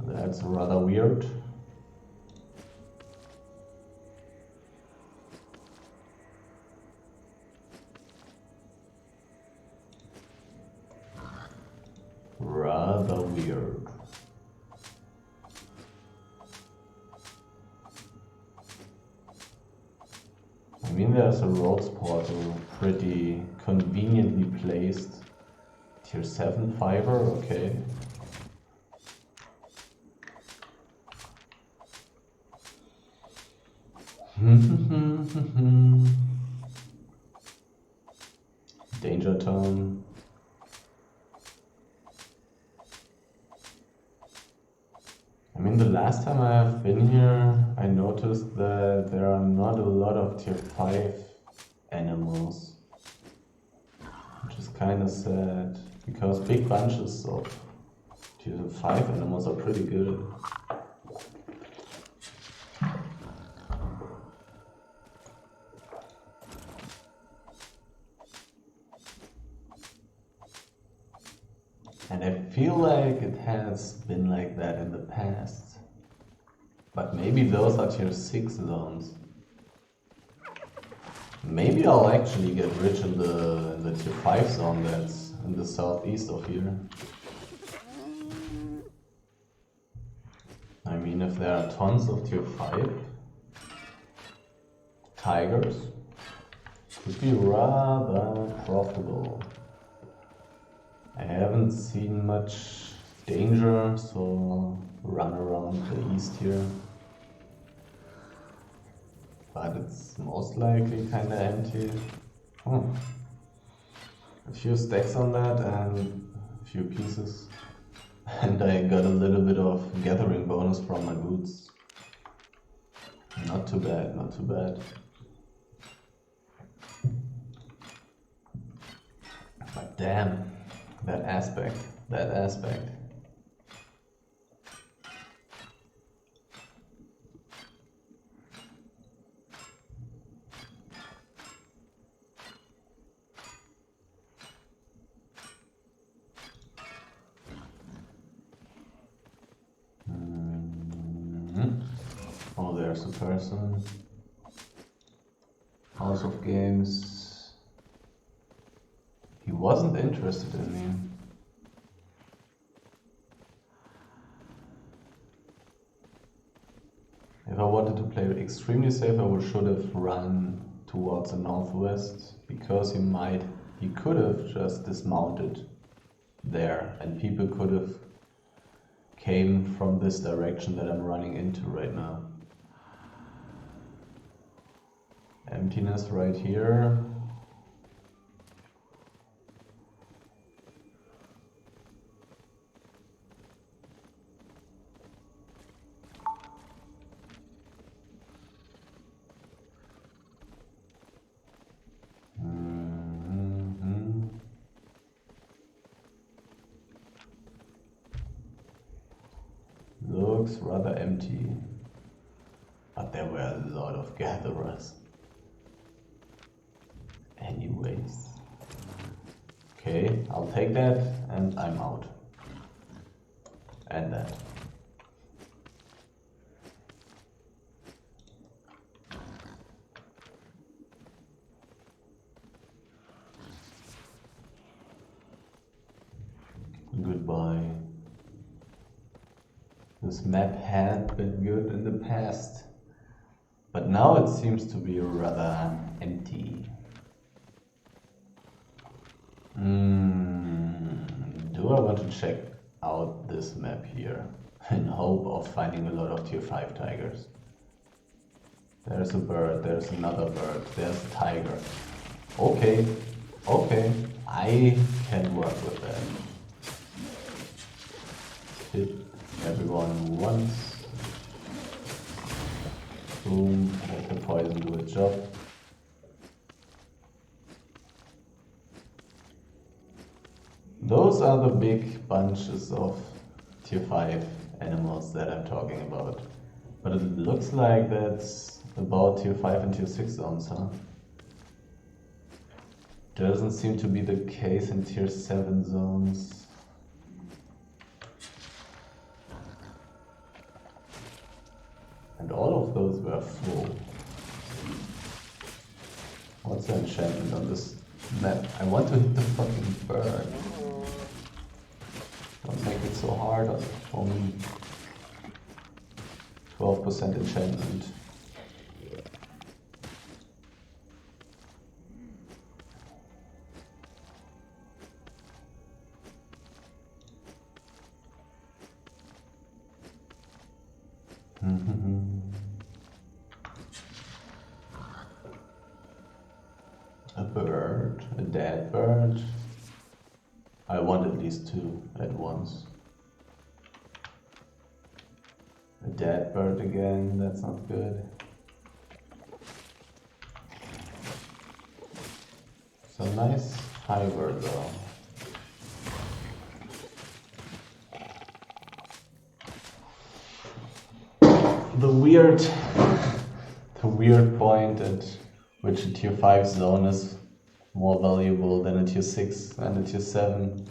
That's rather weird. Rather weird. I mean, there's a roads portal pretty conveniently placed Tier 7 fiber, okay. Danger tone. I mean, the last time I have been here, I noticed that there are not a lot of tier 5 animals. Which is kind of sad, because big bunches of tier 5 animals are pretty good. And I feel like it has been like that in the past. But maybe those are tier 6 zones. Maybe I'll actually get rich in the tier 5 zone that's in the southeast of here. I mean, if there are tons of tier 5 tigers, it could be rather profitable. I haven't seen much danger, so I'll run around the east here. But it's most likely kinda empty. Oh. A few stacks on that and a few pieces. And I got a little bit of gathering bonus from my boots. Not too bad, not too bad. But damn, that aspect. Oh, there's a person. House of Games. He wasn't interested in me. If I wanted to play extremely safe, I should have run towards the northwest, because he could have just dismounted there and people could have came from this direction that I'm running into right now. Emptiness right here. Looks rather empty, but there were a lot of gatherers. Anyways. Okay, I'll take that and I'm out. And that. Goodbye. This map had been good in the past, but now it seems to be rather empty. Do I want to check out this map here in hope of finding a lot of tier 5 tigers? There's a bird, there's another bird, there's a tiger. Okay, I can work with that. Hit everyone once. Boom, let the poison do its job. Those are the big bunches of tier 5 animals that I'm talking about. But it looks like that's about tier 5 and tier 6 zones, huh? Doesn't seem to be the case in tier 7 zones. And all of those were full. What's the enchantment on this map? I want to hit the fucking bird. Don't make it so hard for me. 12% enchantment. bird, a dead bird. I want at least two at once. A dead bird again, that's not good. So nice fiber though. The weird point at which a tier 5 zone is more valuable than a tier 6 and a tier 7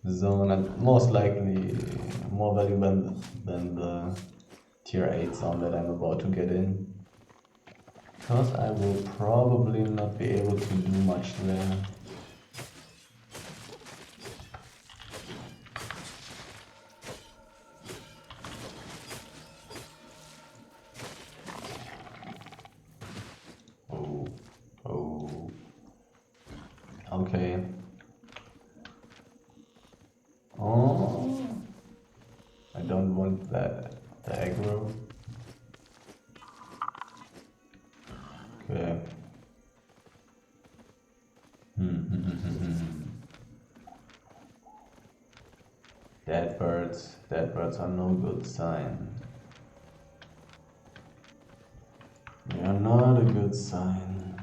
zone, and most likely more valuable than the tier 8 zone that I'm about to get in. Because I will probably not be able to do much there. Oh. Okay. Oh. I don't want that. The aggro. Okay. Dead birds are no good sign. They are not a good sign.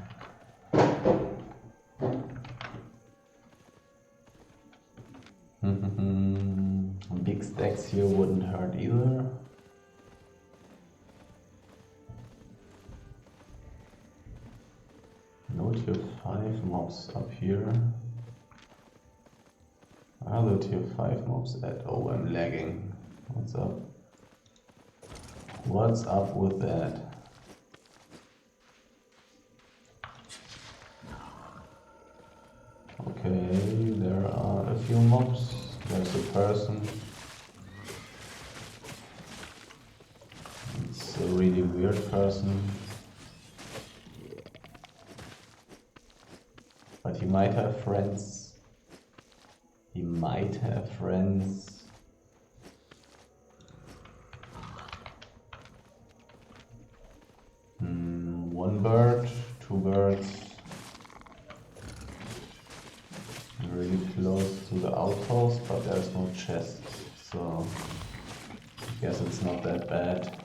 Big stacks here wouldn't hurt either. No tier 5 mobs up here. Are the tier 5 mobs at? Oh, I'm lagging. What's up? What's up with that? Okay, there are a few mobs. There's a person. It's a really weird person. But he might have friends. He might have friends. One bird, two birds. Really close to the outpost, but there's no chest, so I guess it's not that bad.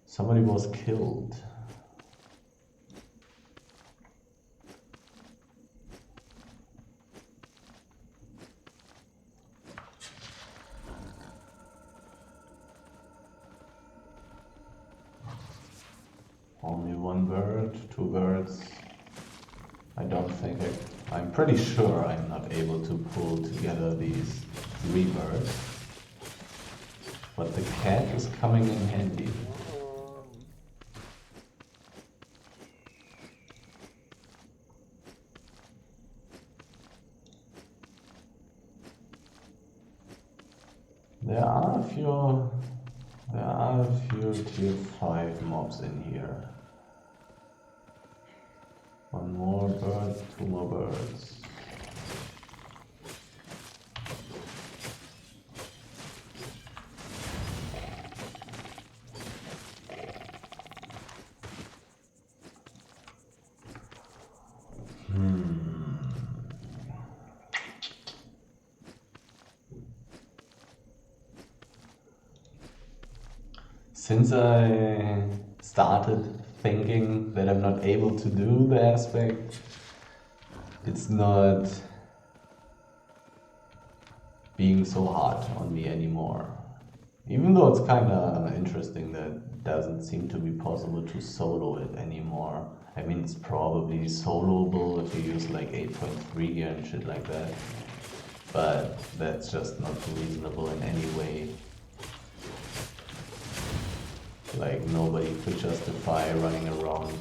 Somebody was killed. Only one bird, two birds. I don't think I'm pretty sure I'm not able to pull together these three birds. But the cat is coming in handy. There are a few tier 5 mobs in here. One more bird, two more birds. Since I started thinking that I'm not able to do the aspect, it's not being so hard on me anymore. Even though it's kinda interesting that it doesn't seem to be possible to solo it anymore. I mean, it's probably soloable if you use like 8.3 gear and shit like that. But that's just not reasonable in any way. Like, nobody could justify running around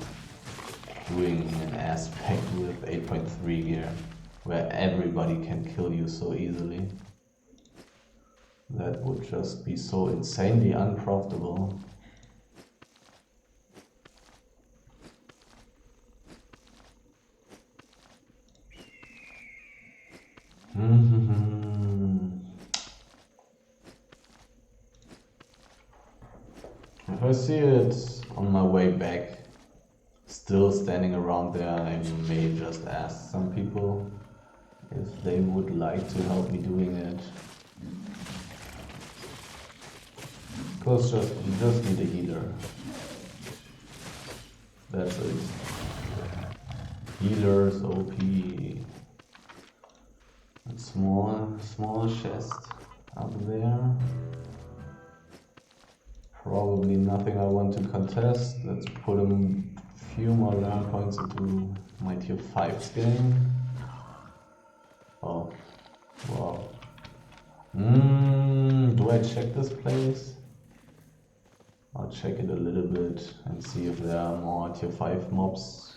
doing an aspect with 8.3 gear, where everybody can kill you so easily. That would just be so insanely unprofitable. If I see it on my way back, still standing around there, I may just ask some people if they would like to help me doing it. Because you just need a healer. That's it. Healers OP. A small chest up there. Probably nothing I want to contest. Let's put a few more learn points into my tier 5 scaling. Oh, wow. Do I check this place? I'll check it a little bit and see if there are more tier 5 mobs,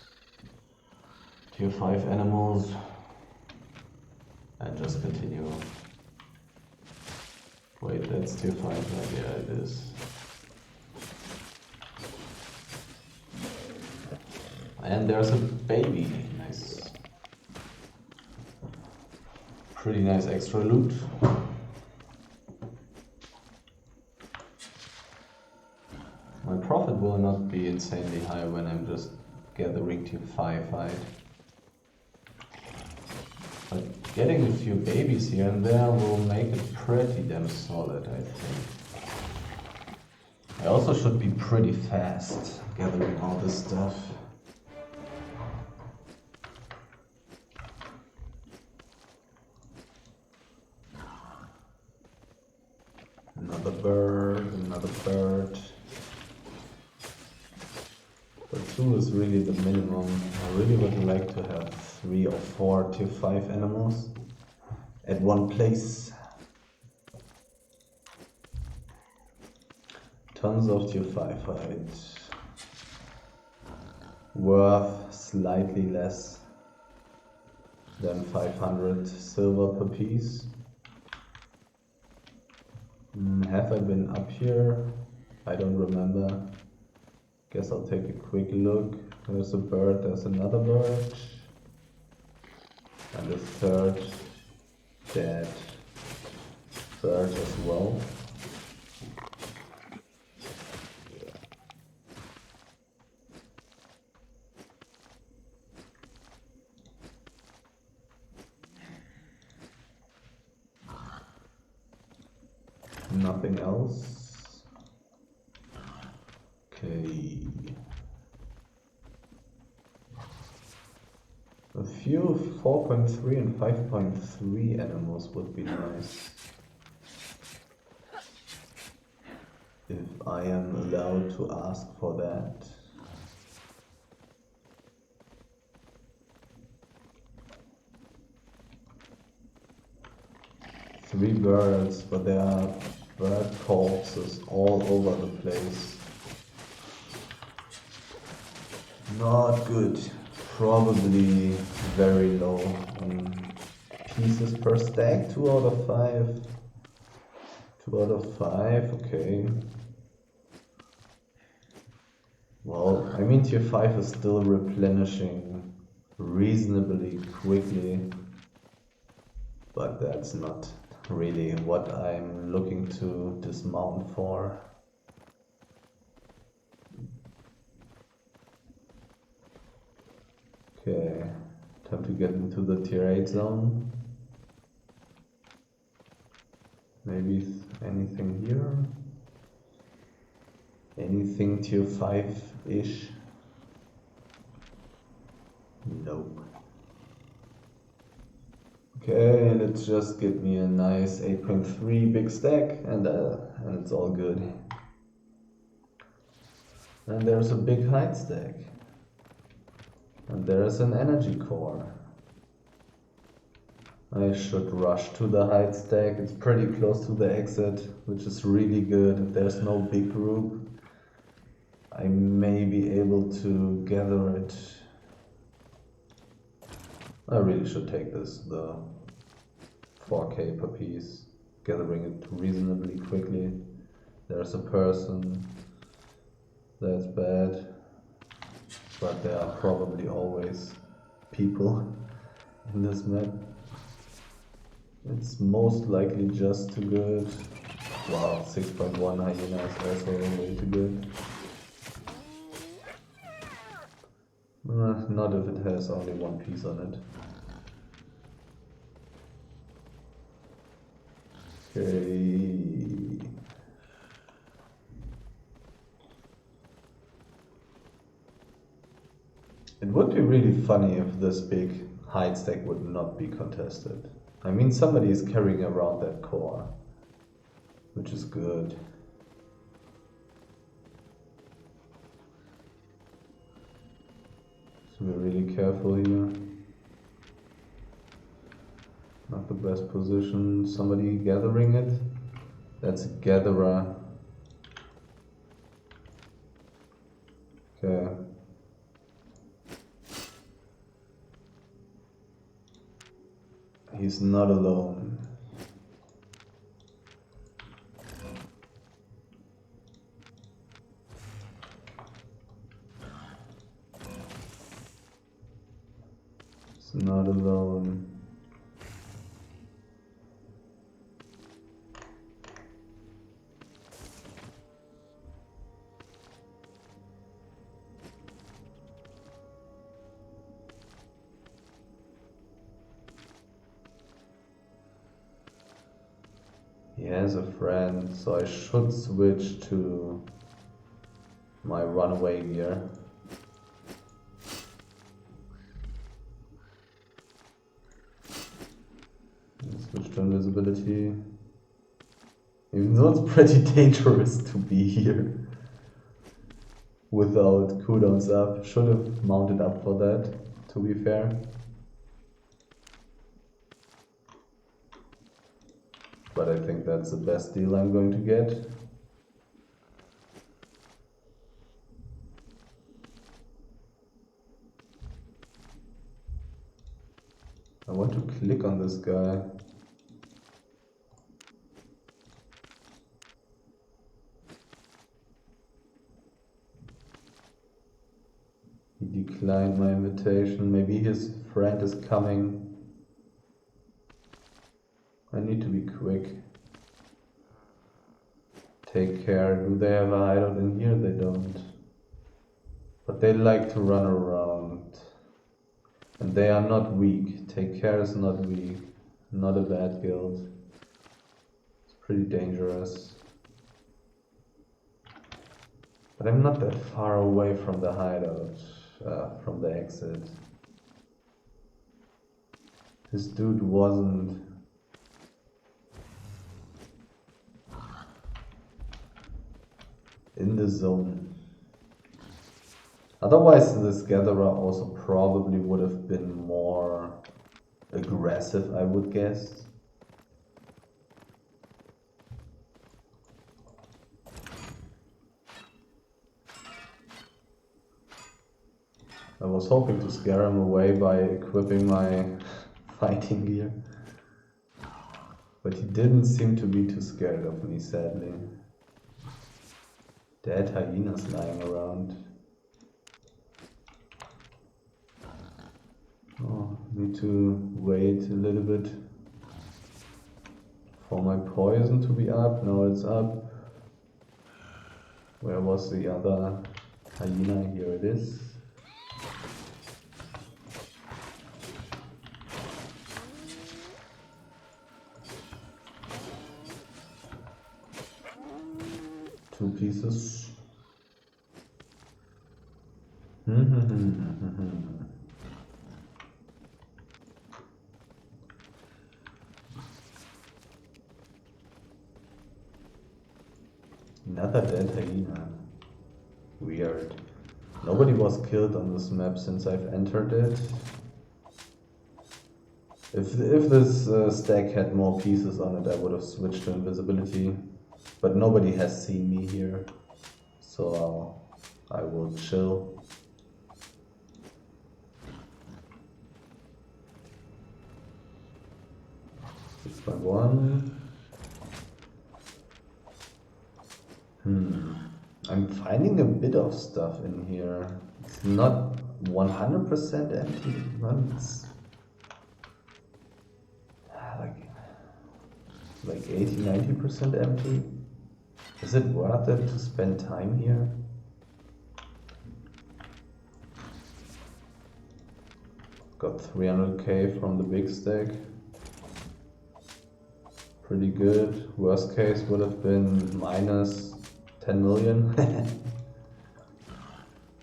tier 5 animals, and just continue. Wait, that's tier 5, right? Yeah, it is. And there's a baby, nice. Pretty nice extra loot. My profit will not be insanely high when I'm just gathering tier 5, right? But getting a few babies here and there will make it pretty damn solid, I think. I also should be pretty fast gathering all this stuff. Another bird. But 2 is really the minimum. I really would like to have 3 or 4 tier 5 animals at one place. Tons of tier 5 height. Worth slightly less than 500 silver per piece. Have I been up here? I don't remember. Guess I'll take a quick look. There's a bird, there's another bird. And a third dead bird as well. Nothing else. Okay. A few 4.3 and 5.3 animals would be nice. If I am allowed to ask for that. Three birds, but there are bird corpses all over the place. Not good. Probably very low. Pieces per stack, 2 out of 5. 2 out of 5, okay. Well, I mean tier 5 is still replenishing reasonably quickly. But that's not really what I'm looking to dismount for. Okay, time to get into the tier 8 zone. Maybe anything here? Anything tier 5-ish? Nope. Okay, let's just get me a nice 8.3 big stack and it's all good. And there's a big height stack. And there's an energy core. I should rush to the height stack. It's pretty close to the exit, which is really good. If there's no big group, I may be able to gather it. I really should take this, the 4k per piece, gathering it reasonably quickly. There's a person. That's bad. But there are probably always people in this map. It's most likely just too good. Wow, 6.1 hyena is also way too good. not if it has only one piece on it. Okay. It would be really funny if this big hide stack would not be contested. I mean, somebody is carrying around that core, which is good. So we're really careful here. Not the best position. Somebody gathering it? That's a gatherer. Okay. He's not alone. He's not alone. He has a friend, so I should switch to my runaway gear. Switch to invisibility. Even though it's pretty dangerous to be here without cooldowns up. Should have mounted up for that, to be fair. But I think that's the best deal I'm going to get. I want to click on this guy. He declined my invitation. Maybe his friend is coming. I need to be quick. Take care. Do they have a hideout in here? They don't. But they like to run around. And they are not weak. Take care is not weak. Not a bad guild. It's pretty dangerous. But I'm not that far away from the hideout. From the exit. This dude wasn't... in the zone. Otherwise, this gatherer also probably would have been more aggressive, I would guess. I was hoping to scare him away by equipping my fighting gear. But he didn't seem to be too scared of me, sadly. Dead hyenas lying around. Oh, need to wait a little bit for my poison to be up. No, it's up. Where was the other hyena? Here it is. Two pieces. Another dead hyena. Weird. Nobody was killed on this map since I've entered it. If this stack had more pieces on it, I would have switched to invisibility. But nobody has seen me here, so I will chill. Six by one. I'm finding a bit of stuff in here. It's not 100% empty. It's like 80-90% empty. Is it worth it to spend time here? Got 300k from the big stack. Pretty good. Worst case would have been minus 10 million.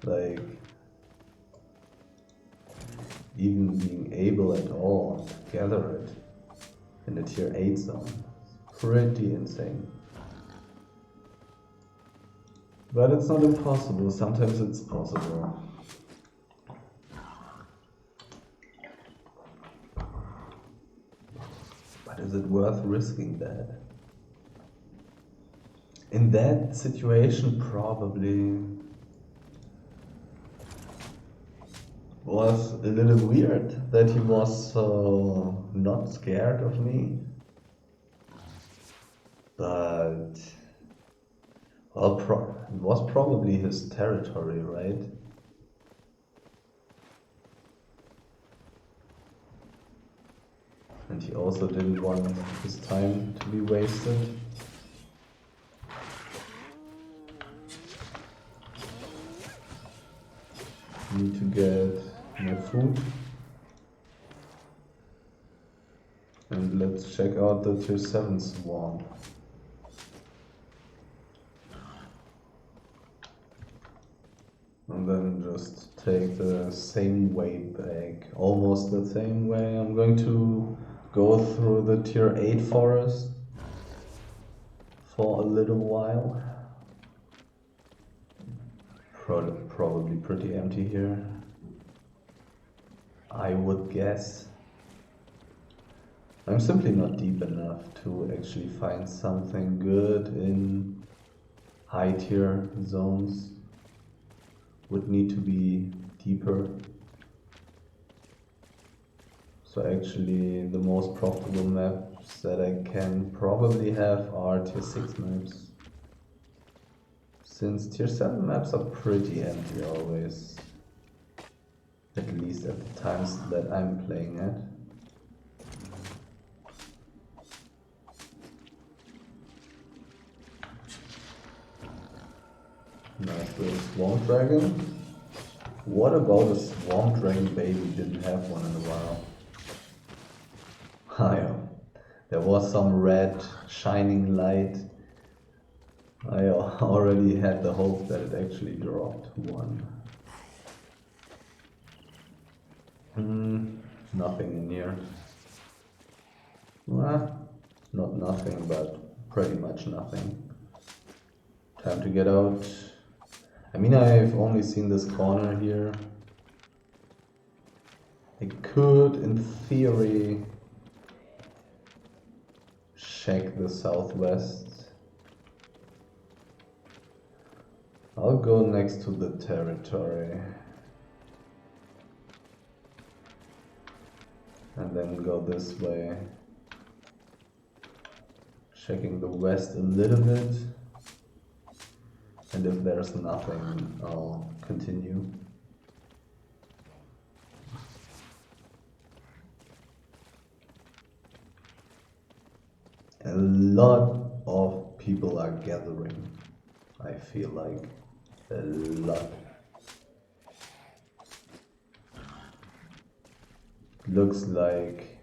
Like, even being able at all to gather it in the tier 8 zone. Pretty insane. But it's not impossible, sometimes it's possible. But is it worth risking that? In that situation, probably. Was a little weird that he was so not scared of me. But well, it was probably his territory, right? And he also didn't want his time to be wasted. Need to get my food. And let's check out the tier 7 swarm. And then just take the same way back, almost the same way. I'm going to go through the tier 8 forest for a little while. Probably pretty empty here, I would guess. I'm simply not deep enough to actually find something good in high tier zones. Would need to be deeper. So actually the most profitable maps that I can probably have are tier 6 maps. Since tier 7 maps are pretty empty always. At least at the times that I'm playing at. Nice little Swarm Dragon. What about a Swarm Dragon baby? Didn't have one in a while. Ah, yeah. There was some red shining light. I already had the hope that it actually dropped one. Nothing in here. Well, not nothing, but pretty much nothing. Time to get out. I mean, I've only seen this corner here. I could, in theory, check the southwest. I'll go next to the territory. And then go this way. Checking the west a little bit. And if there's nothing, I'll continue. A lot of people are gathering, I feel like. A lot. Looks like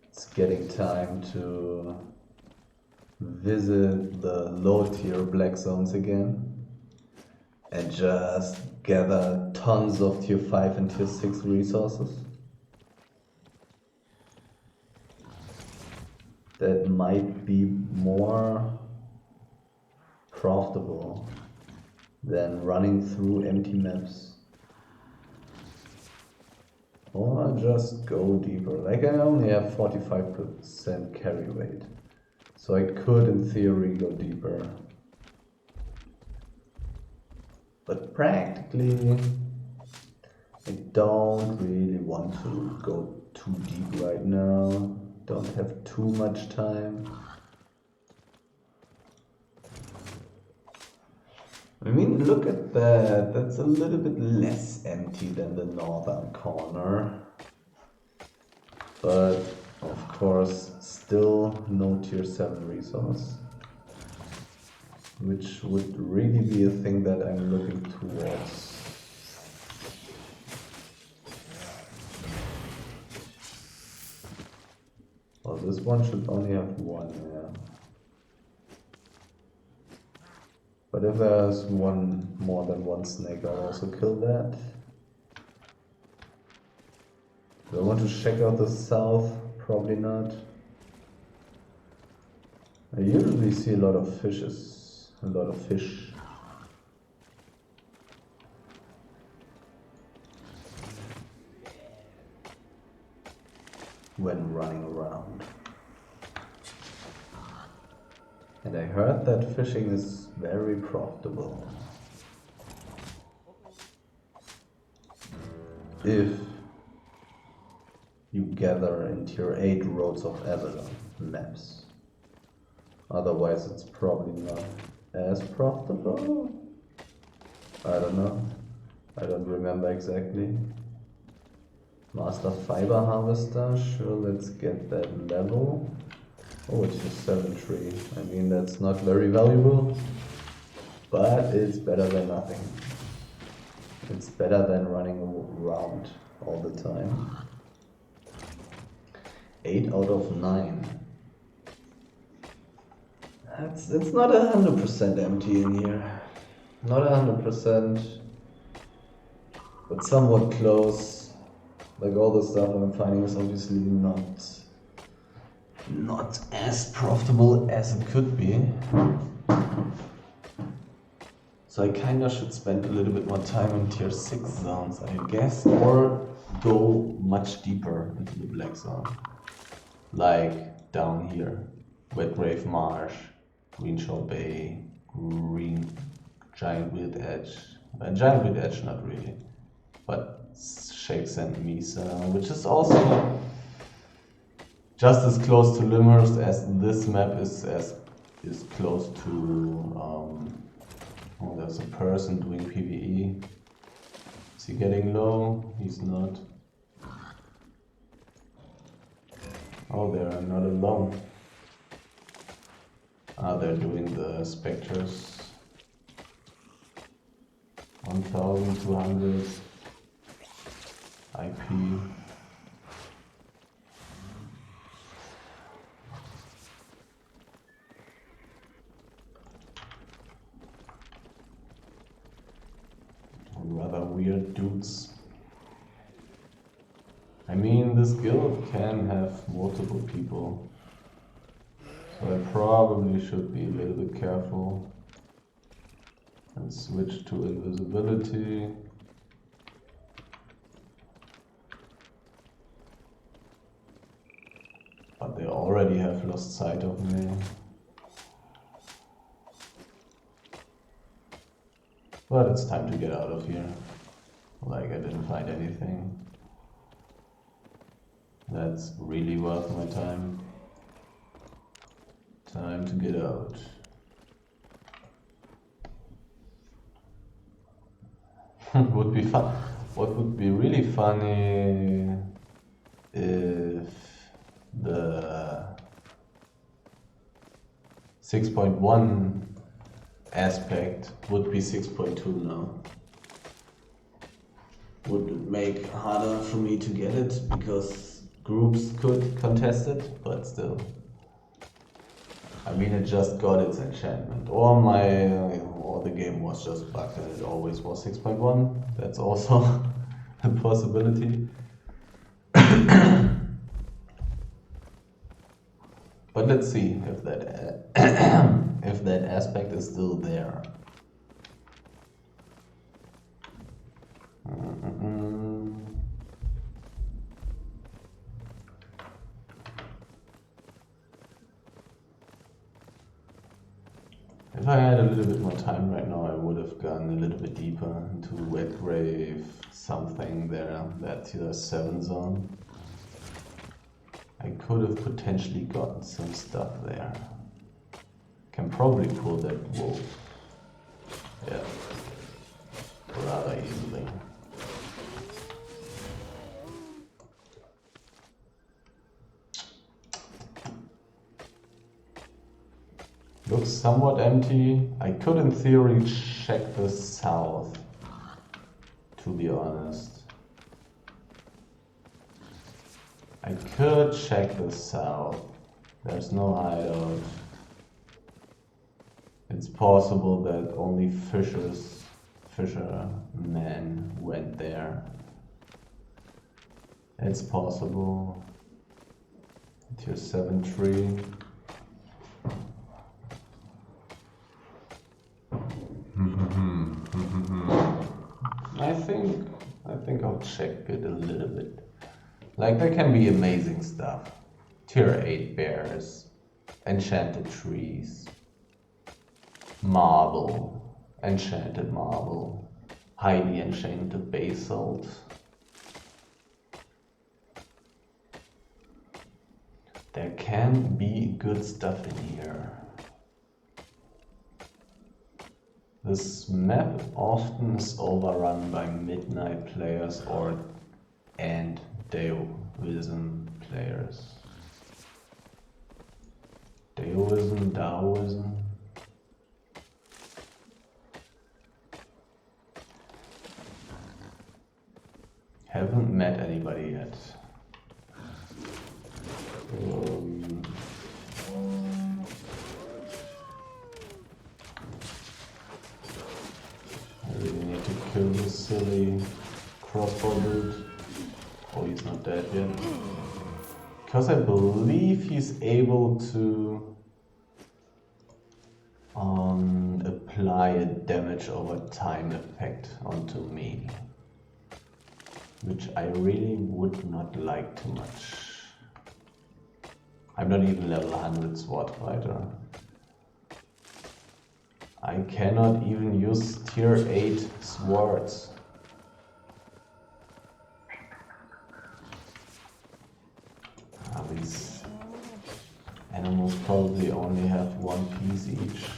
it's getting time to visit the low tier black zones again and just gather tons of tier 5 and tier 6 resources. That might be more profitable than running through empty maps. Or just go deeper. Like, I only have 45% carry rate. So I could in theory go deeper. But practically I don't really want to go too deep right now. Don't have too much time. I mean, look at that. That's a little bit less empty than the northern corner. But, of course, still no tier 7 resource. Which would really be a thing that I'm looking towards. one should only have one, yeah. But if there's more than one snake, I'll also kill that. Do I want to check out the south? Probably not. I usually see a lot of fishes. A lot of fish. When running around. And I heard that fishing is very profitable. If you gather in tier 8 roads of Avalon maps. Otherwise it's probably not as profitable. I don't know. I don't remember exactly. Master Fiber Harvester, sure, let's get that level. Oh, it's just 7 tree. I mean, that's not very valuable, but it's better than nothing. It's better than running around all the time. 8 out of 9. It's not 100% empty in here. Not 100%, but somewhat close. Like all the stuff I'm finding is obviously not as profitable as it could be. So I kinda should spend a little bit more time in tier 6 zones, I guess, or go much deeper into the black zone. Like down here, Wet Grave Marsh, Greenshaw Bay, Green Giant Weird Edge. Giant Weird Edge, not really, but Shakes and Mesa, which is also just as close to Limers as this map is close to. Oh, there's a person doing PvE. Is he getting low? He's not. Oh, they're not alone. Ah, they're doing the Spectres. 1200 IP. Rather weird dudes. I mean, this guild can have multiple people, so I probably should be a little bit careful and switch to invisibility. But they already have lost sight of me. But it's time to get out of here. Like, I didn't find anything that's really worth my time. Time to get out. Would be fun. What would be really funny if the 6.1 aspect would be 6.2 now. Would it make harder for me to get it because groups could contest it, but still. I mean, it just got its enchantment, or the game was just bugged and it always was 6.1. That's also a possibility. But let's see if that if that aspect is still there. If I had a little bit more time right now, I would have gone a little bit deeper into Wet Grave, something there, that tier 7 zone. I could have potentially gotten some stuff there. Can probably pull that wolf. Yeah. Rather easily. Looks somewhat empty. I could in theory check the south, to be honest. I could check the south, There's no hideout. It's possible that only fishermen went there. It's possible. Tier 7 tree. I think I'll check it a little bit. Like, there can be amazing stuff. Tier 8 bears, enchanted trees, marble, enchanted marble, highly enchanted basalt. There can be good stuff in here. This map often is overrun by midnight players and Daoism players. Daoism. Haven't met anybody yet. I really need to kill this silly crossbow dude. Oh, he's not dead yet. Because I believe he's able to apply a damage over time effect onto me. Which I really would not like too much. I'm not even level 100 sword fighter. I cannot even use tier 8 swords. These animals probably only have one piece each.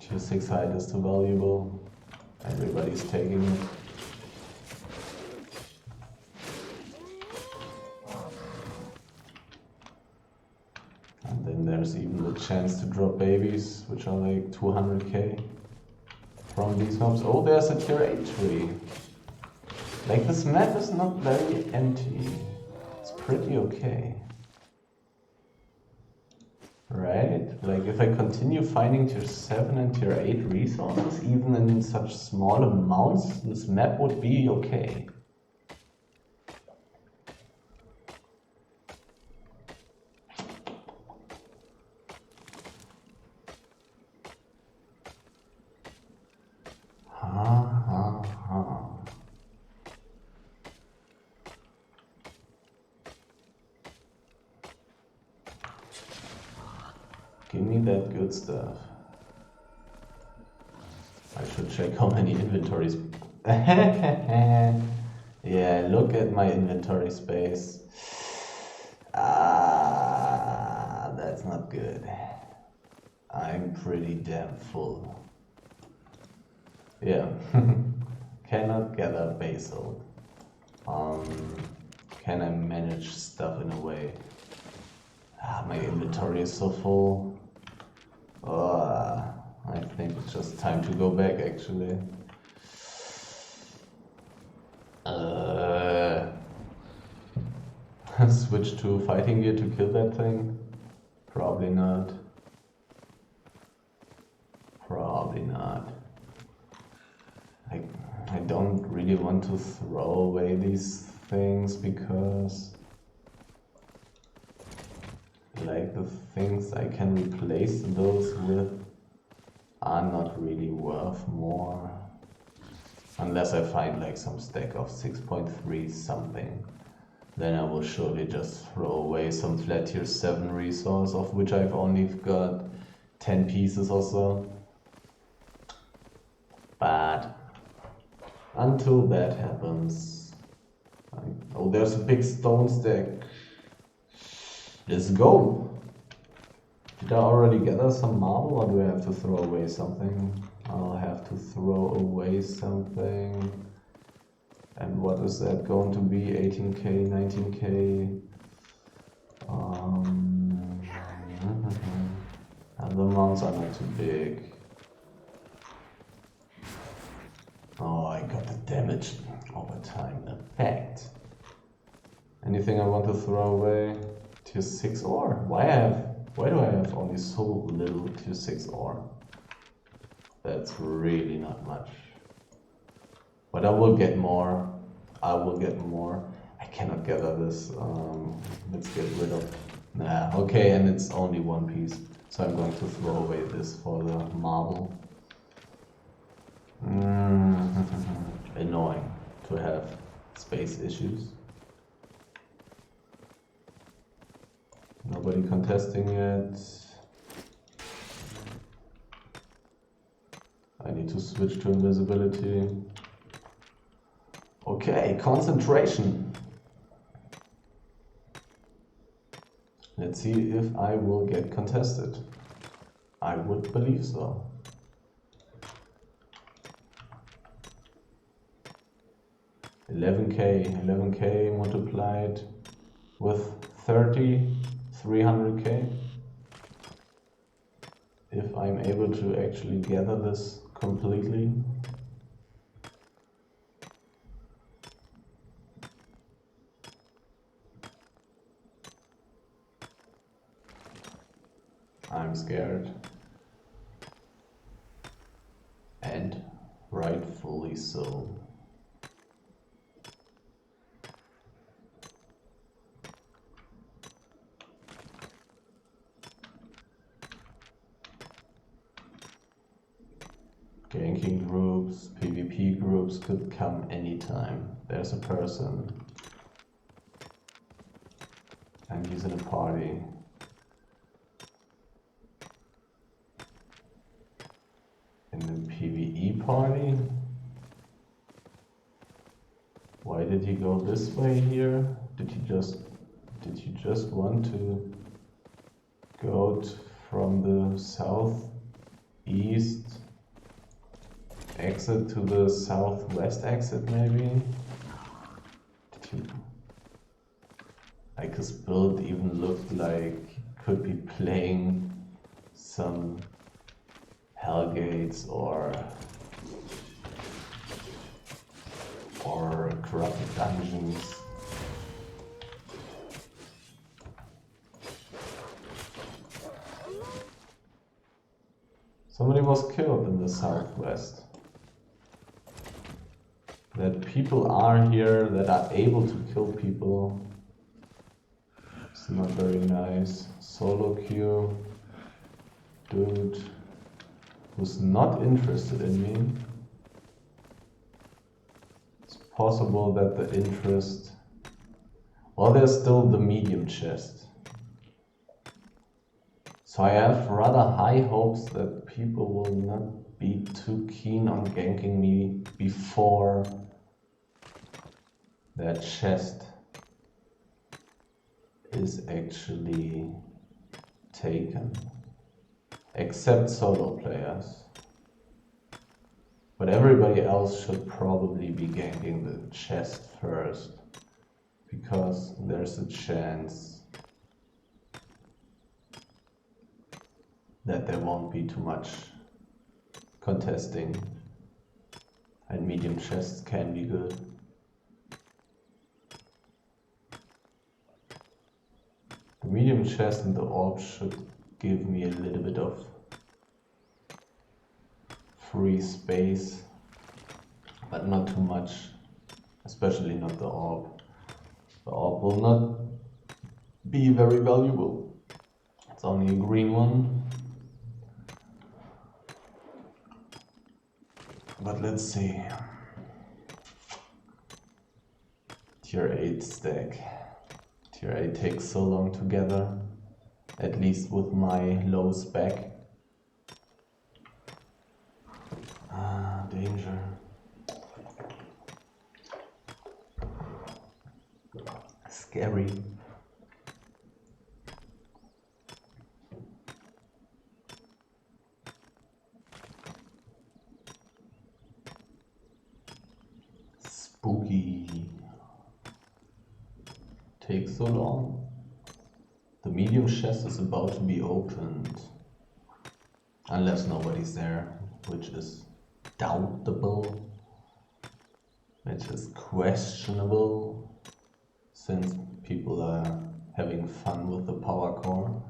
Tier 6 height is too valuable. Everybody's taking it. And then there's even the chance to drop babies, which are like 200k from these mobs. Oh, there's a tier 8 tree. Like, this map is not very empty. It's pretty okay. Right? Like, if I continue finding tier 7 and tier 8 resources, even in such small amounts, this map would be okay. Give me that good stuff. I should check how many inventories. Yeah, look at my inventory space. That's not good. I'm pretty damn full. Yeah. Cannot gather basalt. Can I manage stuff in a way? My inventory is so full. I think it's just time to go back, actually. Switch to fighting gear to kill that thing? Probably not. Probably not. I don't really want to throw away these things because, like, the things I can replace those with are not really worth more. Unless I find like some stack of 6.3 something. Then I will surely just throw away some flat tier 7 resource, of which I've only got 10 pieces or so. But until that happens... Oh, there's a big stone stack. Let's go! Did I already gather some marble, or do I have to throw away something? I'll have to throw away something. And what is that going to be? 18k, 19k? And the amounts are not too big. Oh, I got the damage over time effect. Anything I want to throw away? Tier 6 ore? Why do I have only so little tier 6 ore? That's really not much. But I will get more. I will get more. I cannot gather this. Let's get rid of. Nah, okay, and it's only one piece. So I'm going to throw away this for the marble. Annoying to have space issues. Nobody contesting it. I need to switch to invisibility. Okay, concentration. Let's see if I will get contested. I would believe so. $11K multiplied with 30, 300K. If I'm able to actually gather this completely. I'm scared. And rightfully so. Ganking groups, PvP groups could come anytime. There's a person. I'm using a party. In the PvE party? Why did he go this way here? Did you just want to go from the southeast exit to the southwest exit maybe? Like his build even looked like he could be playing some Hellgates or corrupted dungeons. Somebody was killed in the southwest. That people are here that are able to kill people. It's not very nice. Solo queue. Dude who's not interested in me. It's possible that the interest... Well, there's still the medium chest. So I have rather high hopes that people will not be too keen on ganking me before that chest is actually taken. Except solo players. But everybody else should probably be ganking the chest first, because there's a chance that there won't be too much contesting, and medium chests can be good. The medium chest and the orb should give me a little bit of free space, but not too much, especially not the orb. The orb will not be very valuable. It's only a green one. But let's see. Tier 8 stack. Tier 8 takes so long to gather, at least with my low spec. Ah, danger. Scary. Spooky. Takes so long. The medium chest is about to be opened. Unless nobody's there, which is doubtable. which is questionable since people are having fun with the power core.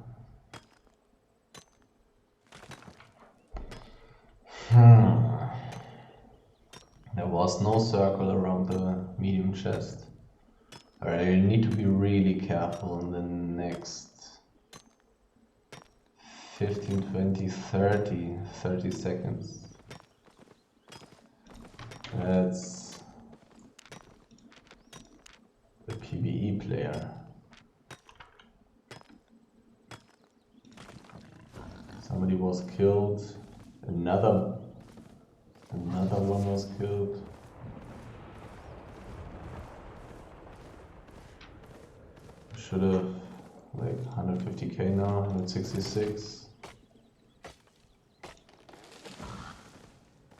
There was no circle around the medium chest. I need to be really careful in the next 15, 20, 30 seconds. That's the PvE player. Somebody was killed. Another one was killed. Should have like 150k now, 166.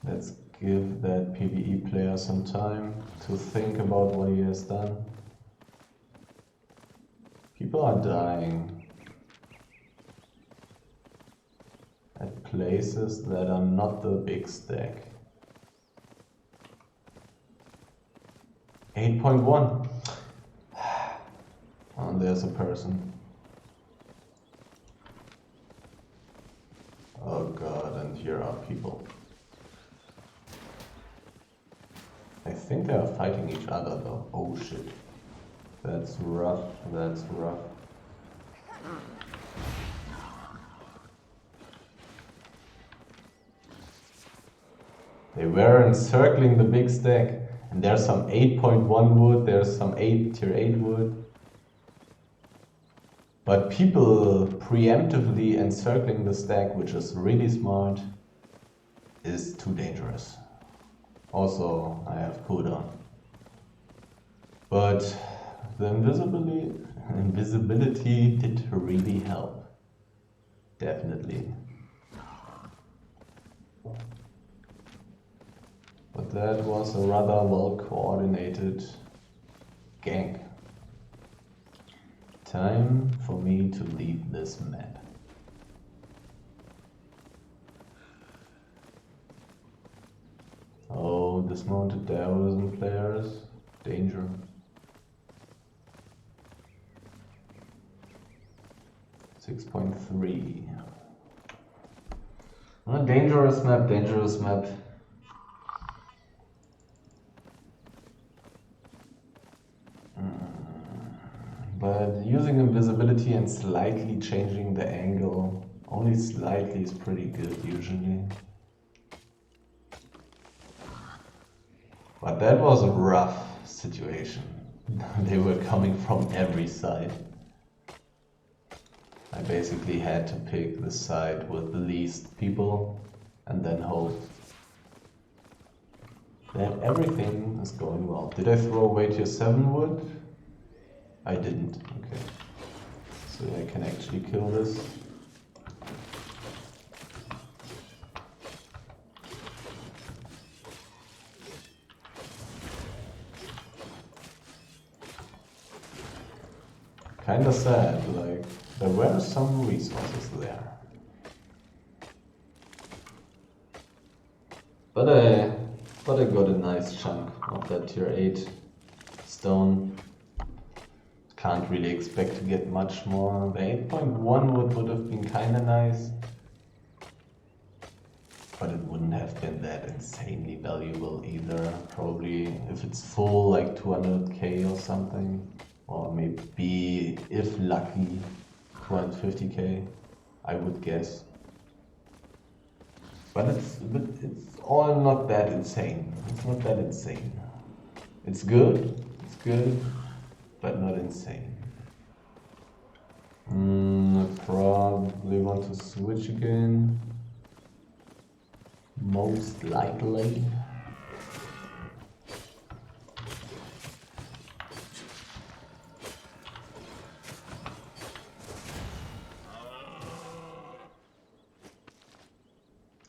Let's give that PvE player some time to think about what he has done. People are dying at places that are not the big stack. 8.1. Oh, there's a person. Oh god, and here are people. I think they are fighting each other though. Oh shit. That's rough, that's rough. They were encircling the big stack. And there's some 8.1 wood, there's some tier 8 wood. But people preemptively encircling the stack, which is really smart, is too dangerous. Also, I have cooldown. But the invisibility did really help. Definitely. But that was a rather well coordinated gank. Time for me to leave this map. Oh, dismounted terrorism players. Danger. .3. Dangerous map, dangerous map. But using invisibility and slightly changing the angle, only slightly, is pretty good usually. But that was a rough situation. They were coming from every side. I basically had to pick the side with the least people and then hope that everything is going well. Did I throw away tier 7 wood? I didn't, okay. So I can actually kill this. Kinda sad, like, there were some resources there. But I got a nice chunk of that tier 8 stone. Can't really expect to get much more. The 8.1 would have been kinda nice. But it wouldn't have been that insanely valuable either. Probably if it's full, like 200k or something. Or maybe, if lucky, 250k, I would guess. But it's all not that insane. It's not that insane. It's good, but not insane. I probably want to switch again. Most likely.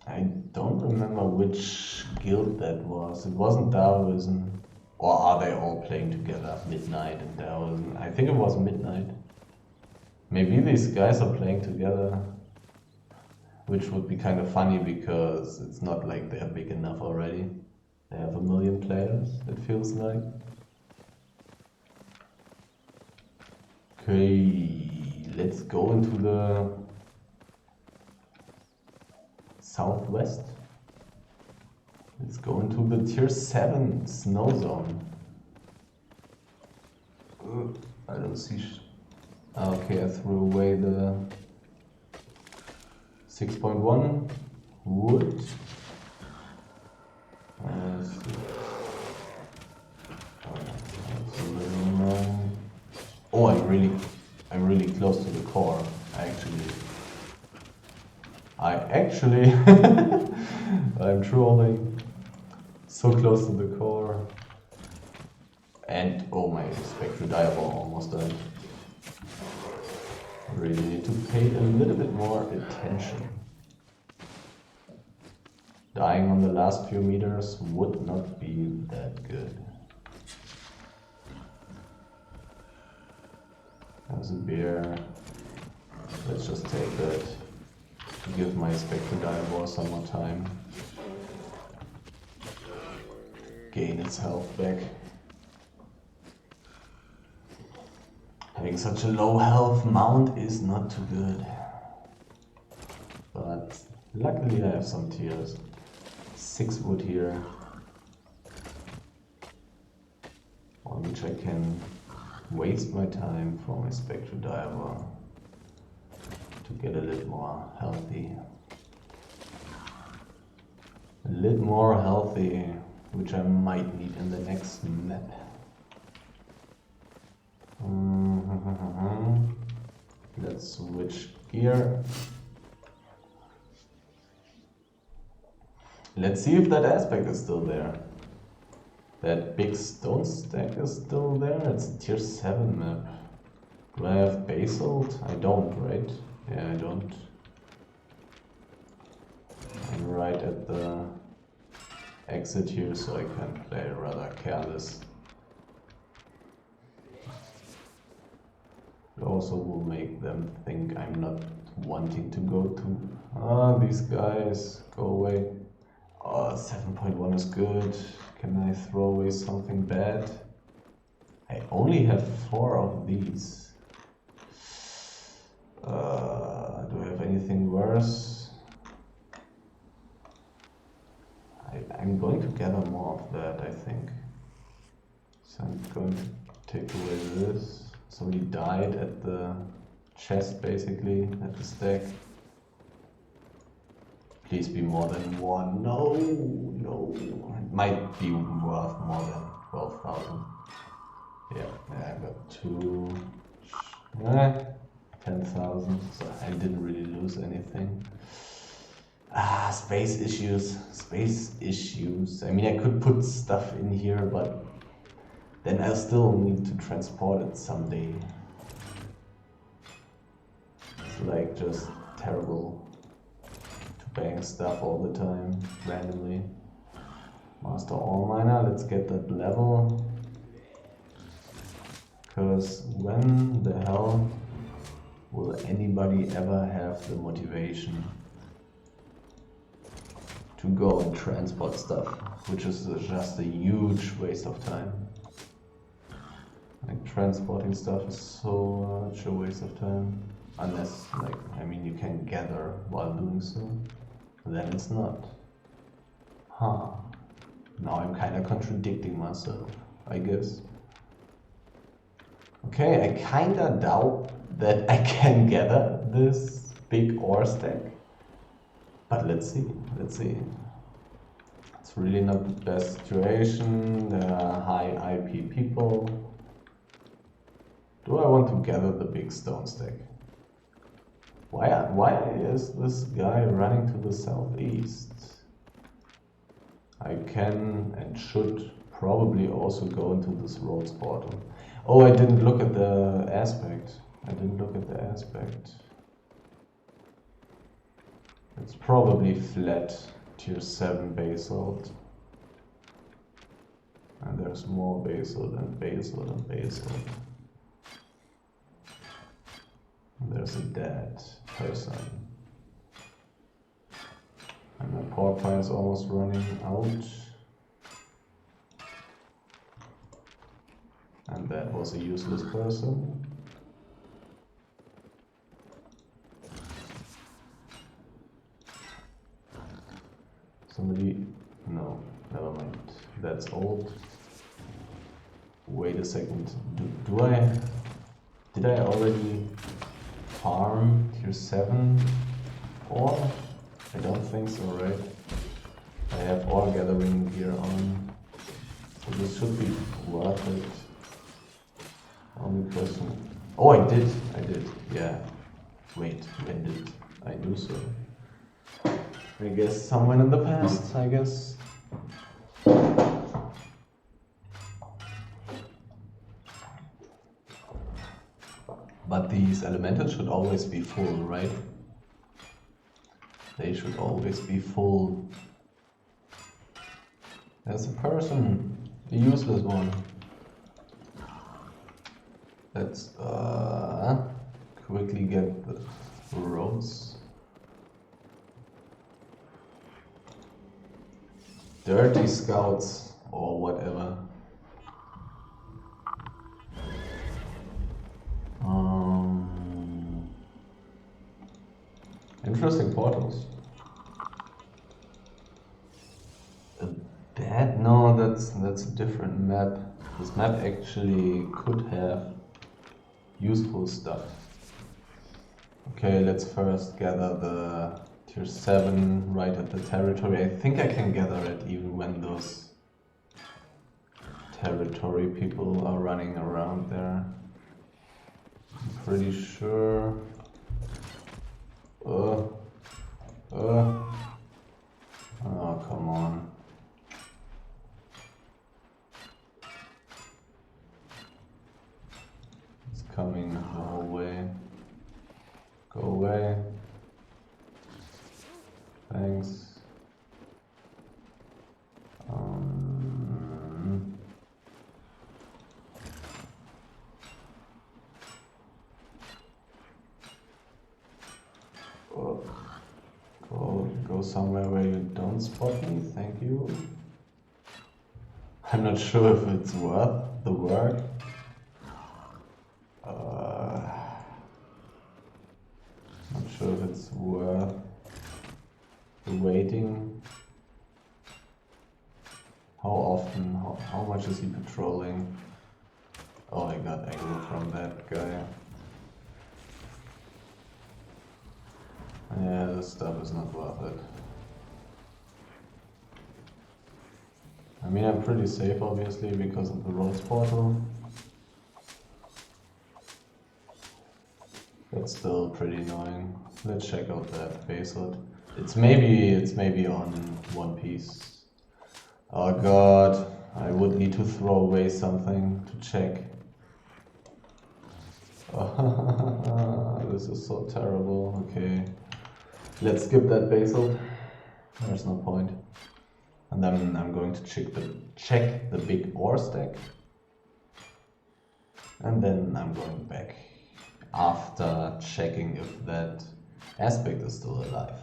I don't remember which guild that was. It wasn't Taoism. Or are they all playing together? Midnight and Taoism. I think it was Midnight. Maybe these guys are playing together. Which would be kind of funny because it's not like they're big enough already. They have 1 million players, it feels like. Okay, let's go into the southwest. Let's go into the tier 7 snow zone. I don't see okay, I threw away the 6.1 wood. Oh, I'm really close to the core. I'm truly so close to the core. And oh, my spectral diaball almost died. Really need to pay a little bit more attention. Dying on the last few meters would not be that good. There's a bear. Let's just take that to give my spectral diaball some more time. Gain its health back. Having such a low health mount is not too good. But luckily I have some tiers. 6 wood here, on which I can waste my time for my spectral diver to get a little more healthy. A little more healthy, which I might need in the next map. Let's switch gear. Let's see if that aspect is still there. That big stone stack is still there. It's a tier 7 map. Do I have basalt? I don't, right? Yeah, I don't. I'm right at the exit here, so I can play rather careless. It also will make them think I'm not wanting to go to. Ah, these guys, go away. Oh, 7.1 is good. Can I throw away something bad? I only have 4 of these. Do I have anything worse? I'm going to gather more of that, I think. So I'm going to take away this. Somebody died at the chest, basically, at the stack. Please be more than 1. No, no. It might be worth more than 12,000. Yeah, I got 2. 10,000. So I didn't really lose anything. Ah, space issues. Space issues. I mean, I could put stuff in here, but then I still need to transport it someday. It's like just terrible. Bang stuff all the time, randomly. Master All Miner, let's get that level. Because when the hell will anybody ever have the motivation to go and transport stuff, which is just a huge waste of time. Like, transporting stuff is so much a waste of time. Unless, like, I mean, you can gather while doing so. Then it's not. Huh. Now I'm kind of contradicting myself, I guess. Okay, I kind of doubt that I can gather this big ore stack. But let's see, let's see. It's really not the best situation. There are high IP people. Do I want to gather the big stone stack? Why is this guy running to the southeast? I can and should probably also go into this roads portal. Oh, I didn't look at the aspect. It's probably flat tier 7 basalt. And there's more basalt and basalt and basalt. There's a dead person. And my port fire is almost running out. was a useless person. Somebody... No, never mind. That's old. Wait a second. Did I already farm tier 7 ore? I don't think so, right? I have ore gathering gear on. So this should be worth it. Only question. Oh, I did, yeah. Wait, when did I do so? I guess somewhere in the past, I guess. But these elementals should always be full, right? They should always be full. There's a person, a useless one. Let's quickly get the roads. Dirty scouts or whatever. Interesting portals. A bad? No, that's a different map. This map actually could have useful stuff. Okay, let's first gather the tier 7 right at the territory. I think I can gather it even when those territory people are running around there. I'm pretty sure. Oh, come on. It's coming the whole way. Go away. Thanks. Go somewhere where you don't spot me, thank you. I'm not sure if it's worth the work. Not sure if it's worth the waiting. How often, how much is he patrolling? Oh, I got aggro from that guy. Yeah, this stuff is not worth it. I mean, I'm pretty safe, obviously, because of the roads portal. That's still pretty annoying. Let's check out that basalt. It's maybe on One Piece. Oh god, I would need to throw away something to check. This is so terrible. Okay. Let's skip that basalt. There's no point. And then I'm going to check the big ore stack. And then I'm going back after checking if that aspect is still alive.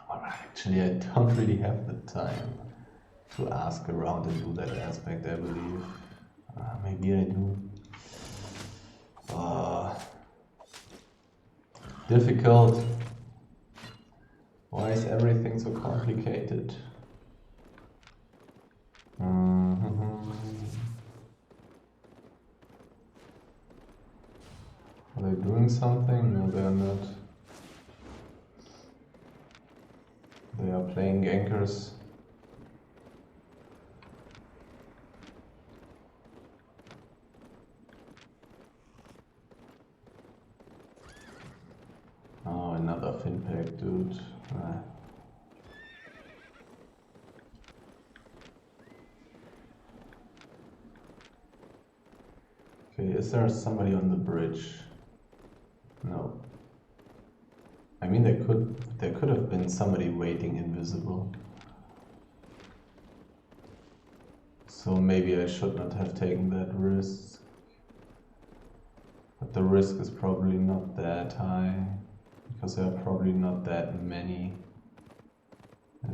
Well, actually, I don't really have the time to ask around and do that aspect, I believe. Maybe I do. Difficult. Why is everything so complicated? Are they doing something? No, they are not. They are playing gankers. Oh, another finpack, dude. Okay, is there somebody on the bridge? No. I mean, there could have been somebody waiting invisible. So maybe I should not have taken that risk. But the risk is probably not that high, because there are probably not that many.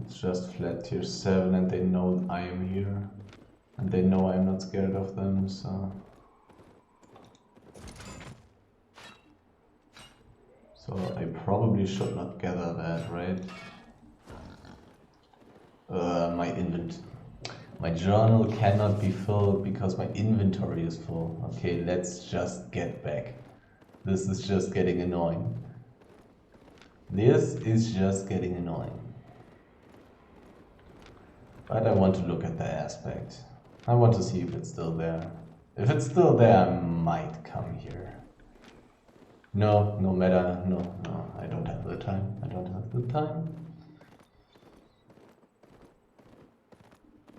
It's just flat tier 7 and they know I am here. And they know I'm not scared of them, so... So I probably should not gather that, right? My journal cannot be filled because my inventory is full. Okay, let's just get back. This is just getting annoying. This is just getting annoying. But I want to look at the aspect. I want to see if it's still there. If it's still there, I might come here. No, no matter. No, I don't have the time. I don't have the time.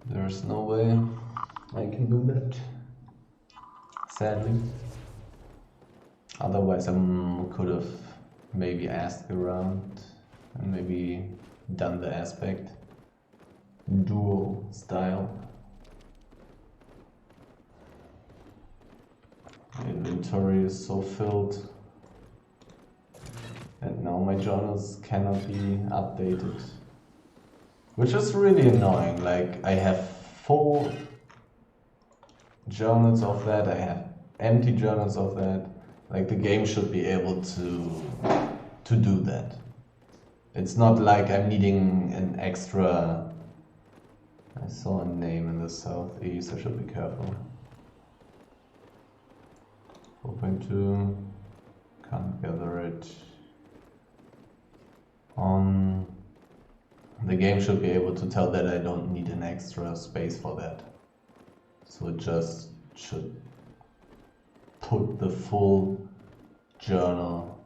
There's no way I can do that. Sadly. Otherwise, I could have maybe asked around and maybe done the aspect duo style. My inventory is so filled, and now my journals cannot be updated, which is really annoying. Like, I have full journals of that, I have empty journals of that. Like, the game should be able to do that. It's not like I'm needing an extra... I saw a name in the southeast, I should be careful. 4.2, can't gather it. The game should be able to tell that I don't need an extra space for that. So it just should put the full journal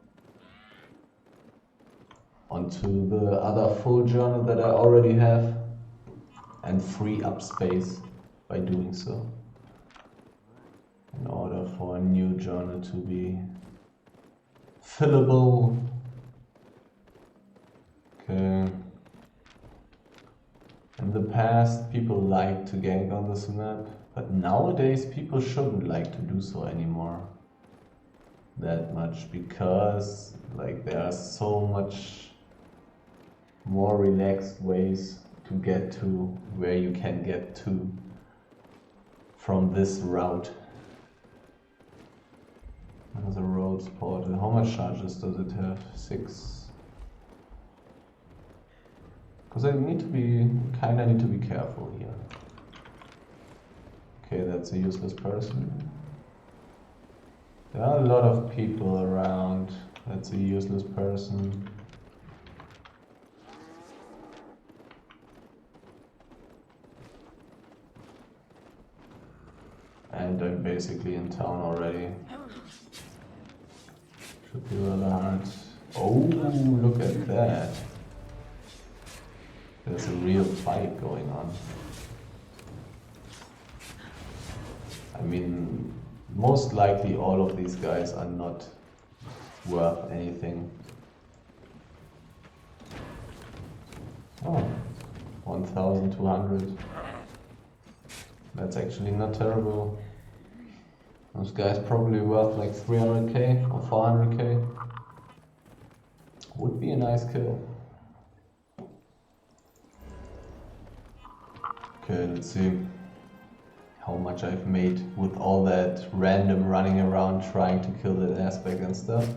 onto the other full journal that I already have and free up space by doing so, in order for a new journal to be fillable. Okay. In the past, people liked to gank on this map, but nowadays people shouldn't like to do so anymore that much, because like there are so much more relaxed ways to get to where you can get to from this route. Another road spotted. How much charges does it have? 6. Because I need to be, kinda need to be careful here. Okay, that's a useless person. There are a lot of people around. That's a useless person. And I'm basically in town already. Should be rather hard. Oh, look at that. There's a real fight going on. I mean, most likely all of these guys are not worth anything. Oh, 1,200. That's actually not terrible. Those guys probably worth like 300k or 400k. Would be a nice kill. Okay, let's see how much I've made with all that random running around trying to kill that aspect and stuff.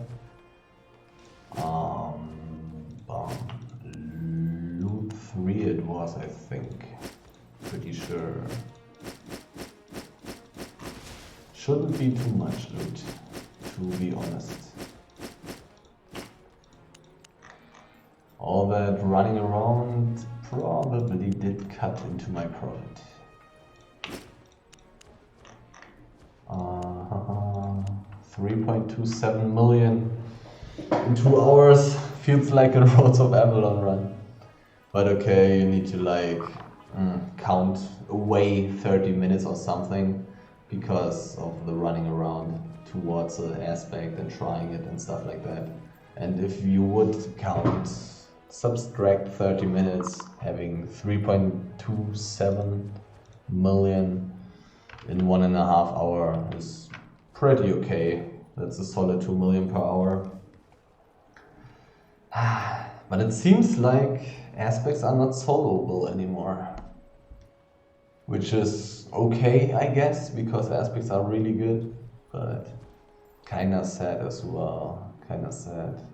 Loot 3 it was, I think. Pretty sure. Shouldn't be too much loot, to be honest. All that running around probably did cut into my profit. 3.27 million in 2 hours feels like a Roads of Avalon run. But okay, you need to like count away 30 minutes or something because of the running around towards the aspect and trying it and stuff like that. And if you would count, subtract 30 minutes, having 3.27 million in 1.5 hours is pretty okay. That's a solid 2 million per hour. But it seems like aspects are not soloable anymore. which is okay, I guess, because aspects are really good, but kinda sad as well. Kinda sad.